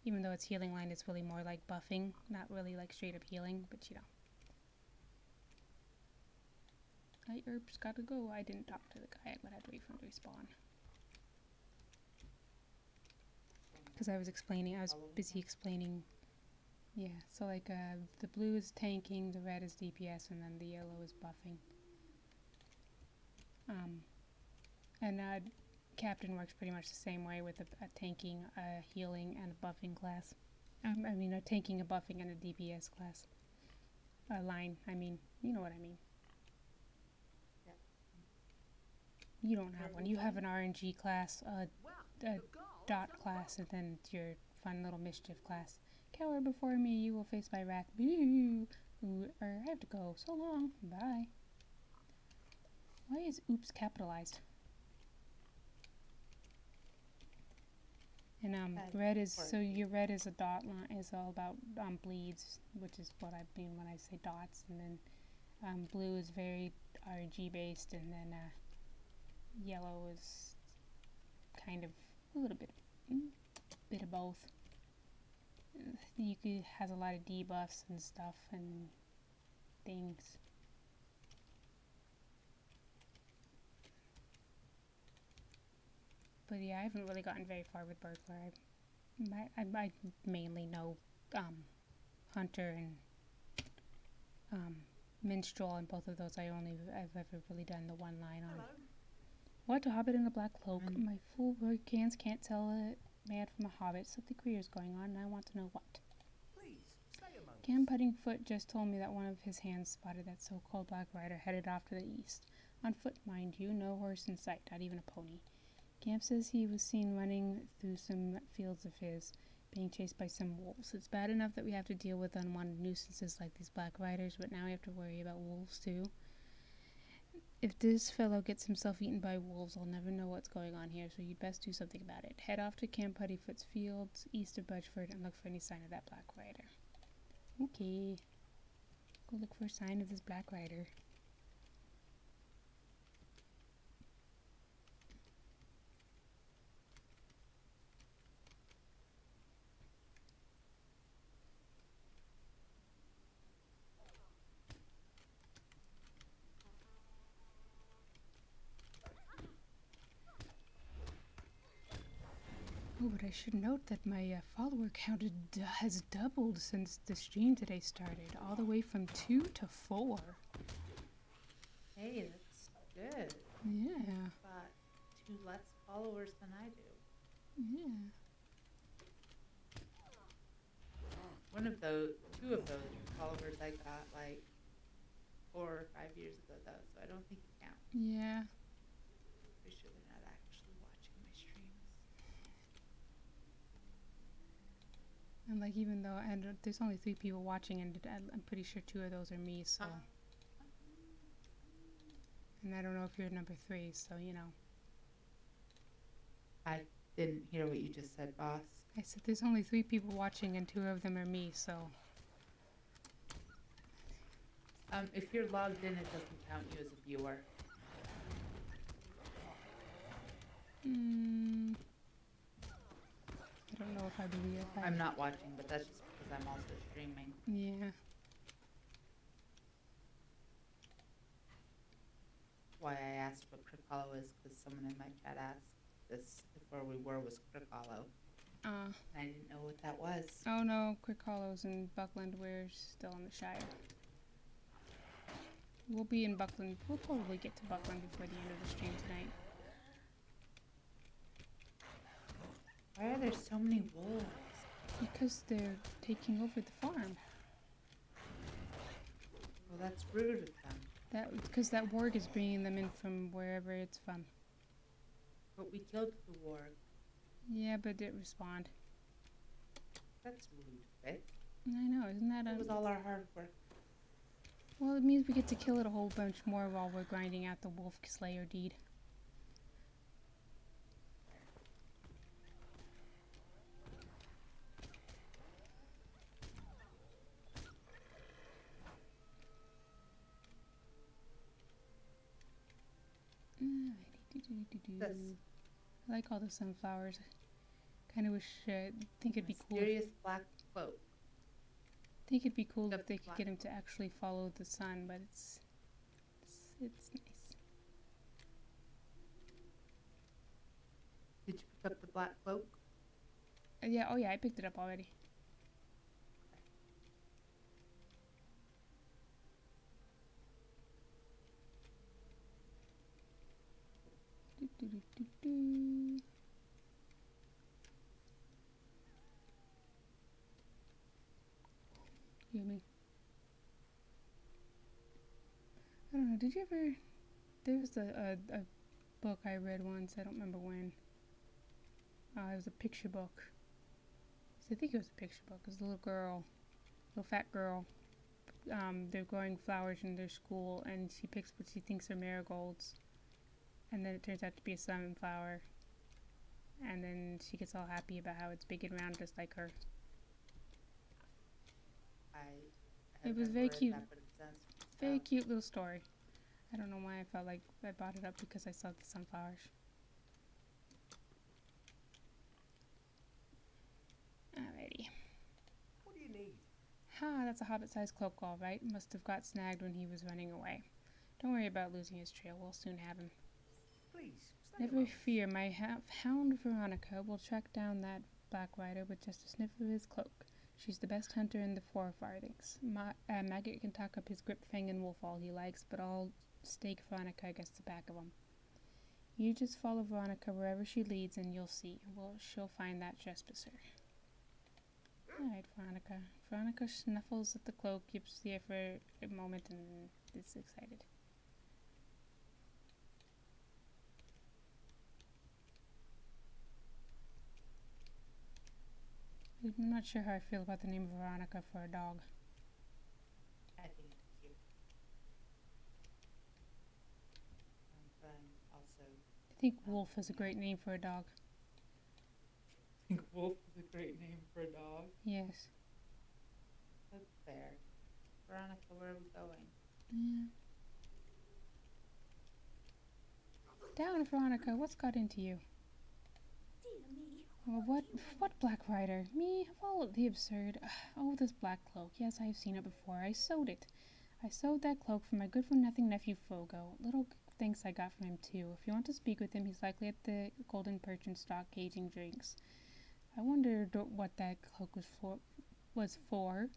Even though its healing line is really more like buffing, not really like straight up healing, but you know. Herb's gotta go. I didn't talk to the guy. I'm gonna have to wait for him to respawn. Because I was busy explaining. Yeah, so like the blue is tanking, the red is DPS, and then the yellow is buffing. And Captain works pretty much the same way with a tanking, a healing, and a buffing class. A tanking, a buffing, and a DPS class. A line, you know what I mean. Yeah. You don't have one. You have an RNG class, a dot class, and then your fun little mischief class. Coward before me, you will face my wrath. Boo! I have to go. So long. Bye. Why is oops capitalized? And red is your red is a dot line, is all about bleeds, which is what I mean when I say dots. And then blue is very RNG based, and then yellow is kind of a little bit of both. Has a lot of debuffs and stuff and things. But yeah, I haven't really gotten very far with Burglar. I mainly know Hunter and Minstrel, and both of those I've ever really done the one line on. What, a hobbit in a black cloak? My fool word cans can't tell a man from a hobbit. Something queer is going on, and I want to know what. Cam Puddingfoot just told me that one of his hands spotted that so-called Black Rider headed off to the east. On foot, mind you, no horse in sight, not even a pony. Camp says he was seen running through some fields of his, being chased by some wolves. It's bad enough that we have to deal with unwanted nuisances like these Black Riders, but now we have to worry about wolves too. If this fellow gets himself eaten by wolves, I'll never know what's going on here, so you'd best do something about it. Head off to Camp Puddyfoot's fields, east of Budgeford, and look for any sign of that Black Rider. Okay. Go look for a sign of this Black Rider. Oh, but I should note that my follower count has doubled since the stream today started, all the way from 2 to 4. Hey, that's good. Yeah, Got 2 less followers than I do. yeah. Two of those followers I got like 4 or 5 years ago though, so I don't think it counts. Yeah. Pretty sure they're not actually watching my streams. And like, even though there's only 3 people watching, and I'm pretty sure 2 of those are me, so. And I don't know if you're number 3, so you know. I didn't hear what you just said, boss. I said there's only 3 people watching, and 2 of them are me, so. If you're logged in, it doesn't count you as a viewer. I don't know if I believe it. I'm not watching, but that's just because I'm also streaming. Yeah. Why I asked what Crick Hollow is, because someone in my chat asked this if where we were was Crick Hollow. And I didn't know what that was. Oh no, Crick Hollow's in Buckland. We're still in the Shire. We'll be in Buckland. We'll probably get to Buckland before the end of the stream tonight. Why are there so many wolves? Because they're taking over the farm. Well, that's rude of them. Because that warg is bringing them in from wherever it's from. But we killed the warg. Yeah, but it respawned. That's rude, right? I know, isn't that It was all our hard work. Well, it means we get to kill it a whole bunch more while we're grinding out the wolf slayer deed. This I like all the sunflowers. Kind of wish, think it'd be cool. mysterious black cloak. Think it'd be cool The if they could black- get him to actually follow the sun, but it's nice. Did you pick up the black cloak? Yeah, oh yeah, I picked it up already. Do. Yummy. I don't know, did you ever... There was a book I read once, I don't remember when. It was a picture book. I think it was a picture book. It was a little fat girl. They're growing flowers in their school, and she picks what she thinks are marigolds. And then it turns out to be a sunflower. And then she gets all happy about how it's big and round just like her. It was very cute. That, but it sounds Very cute little story. I don't know why I felt like I bought it up because I saw the sunflowers. Alrighty. What do you need? Ha, that's a hobbit-sized cloak, all right. Must have got snagged when he was running away. Don't worry about losing his trail. We'll soon have him. Please, stay Never alone. fear, my hound Veronica will track down that black rider with just a sniff of his cloak. She's the best hunter in the Four Farthings. Maggot can tuck up his grip fang and wolf all he likes, but I'll stake Veronica against the back of him. You just follow Veronica wherever she leads and you'll see. Well, she'll find that trespasser. Alright, Veronica. Veronica snuffles at the cloak, keeps the air for a moment, and is excited. I'm not sure how I feel about the name of Veronica for a dog. I think it's cute. But I'm also I think Wolf is a great name for a dog. think wolf is a great name for a dog. Yes. That's fair. Veronica, where are we going? Yeah. Down, Veronica. What's got into you? Dear me. Oh, what Black Rider? Me? Of all the absurd. Oh, this black cloak. Yes, I've seen it before. I sewed it. I sewed that cloak for my good-for-nothing nephew Fogo. Little thanks I got from him, too. If you want to speak with him, he's likely at the Golden Perch and Stock gauging drinks. I wondered what that cloak was for.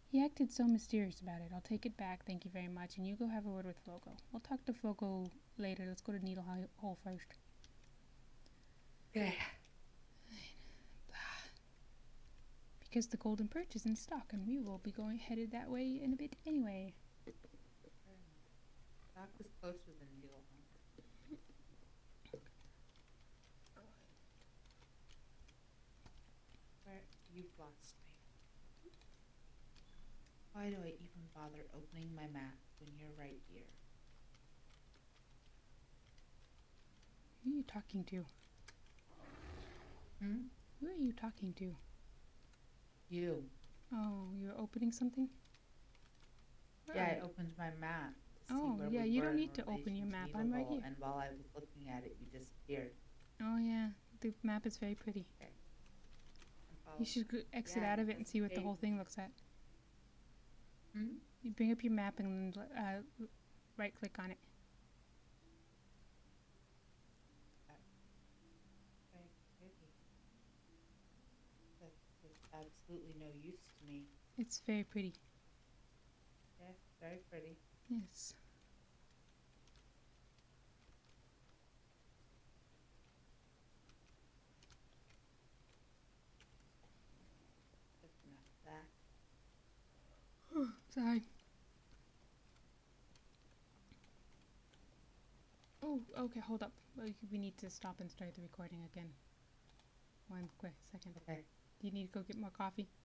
He acted so mysterious about it. I'll take it back, thank you very much, and you go have a word with Flogo. We'll talk to Flogo later. Let's go to Needle Hole first. Okay. Because the golden perch is in stock, and we will be headed that way in a bit anyway. Dock is closer than Needle Home. Where you've lost me. Why do I even bother opening my map when you're right here? Who are you talking to? Hmm? Who are you talking to? You. Oh, you're opening something? Where Yeah, are I you? opened my map to see Oh, where yeah, we you were don't in need to open your relation to map. Needle I'm right Hole, here. and while I was looking at it, you disappeared. Oh, yeah. The map is very pretty. Okay. I'm You following. should exit Yeah, out of it it and doesn't see what the fade whole with thing me. looks at. Hmm? You bring up your map and right click on it. Very pretty. That's of absolutely no use to me. It's very pretty. Yeah, very pretty. Yes. That's enough of that. Sorry. Oh, okay, hold up. We need to stop and start the recording again. One quick second. Okay. Do you need to go get more coffee?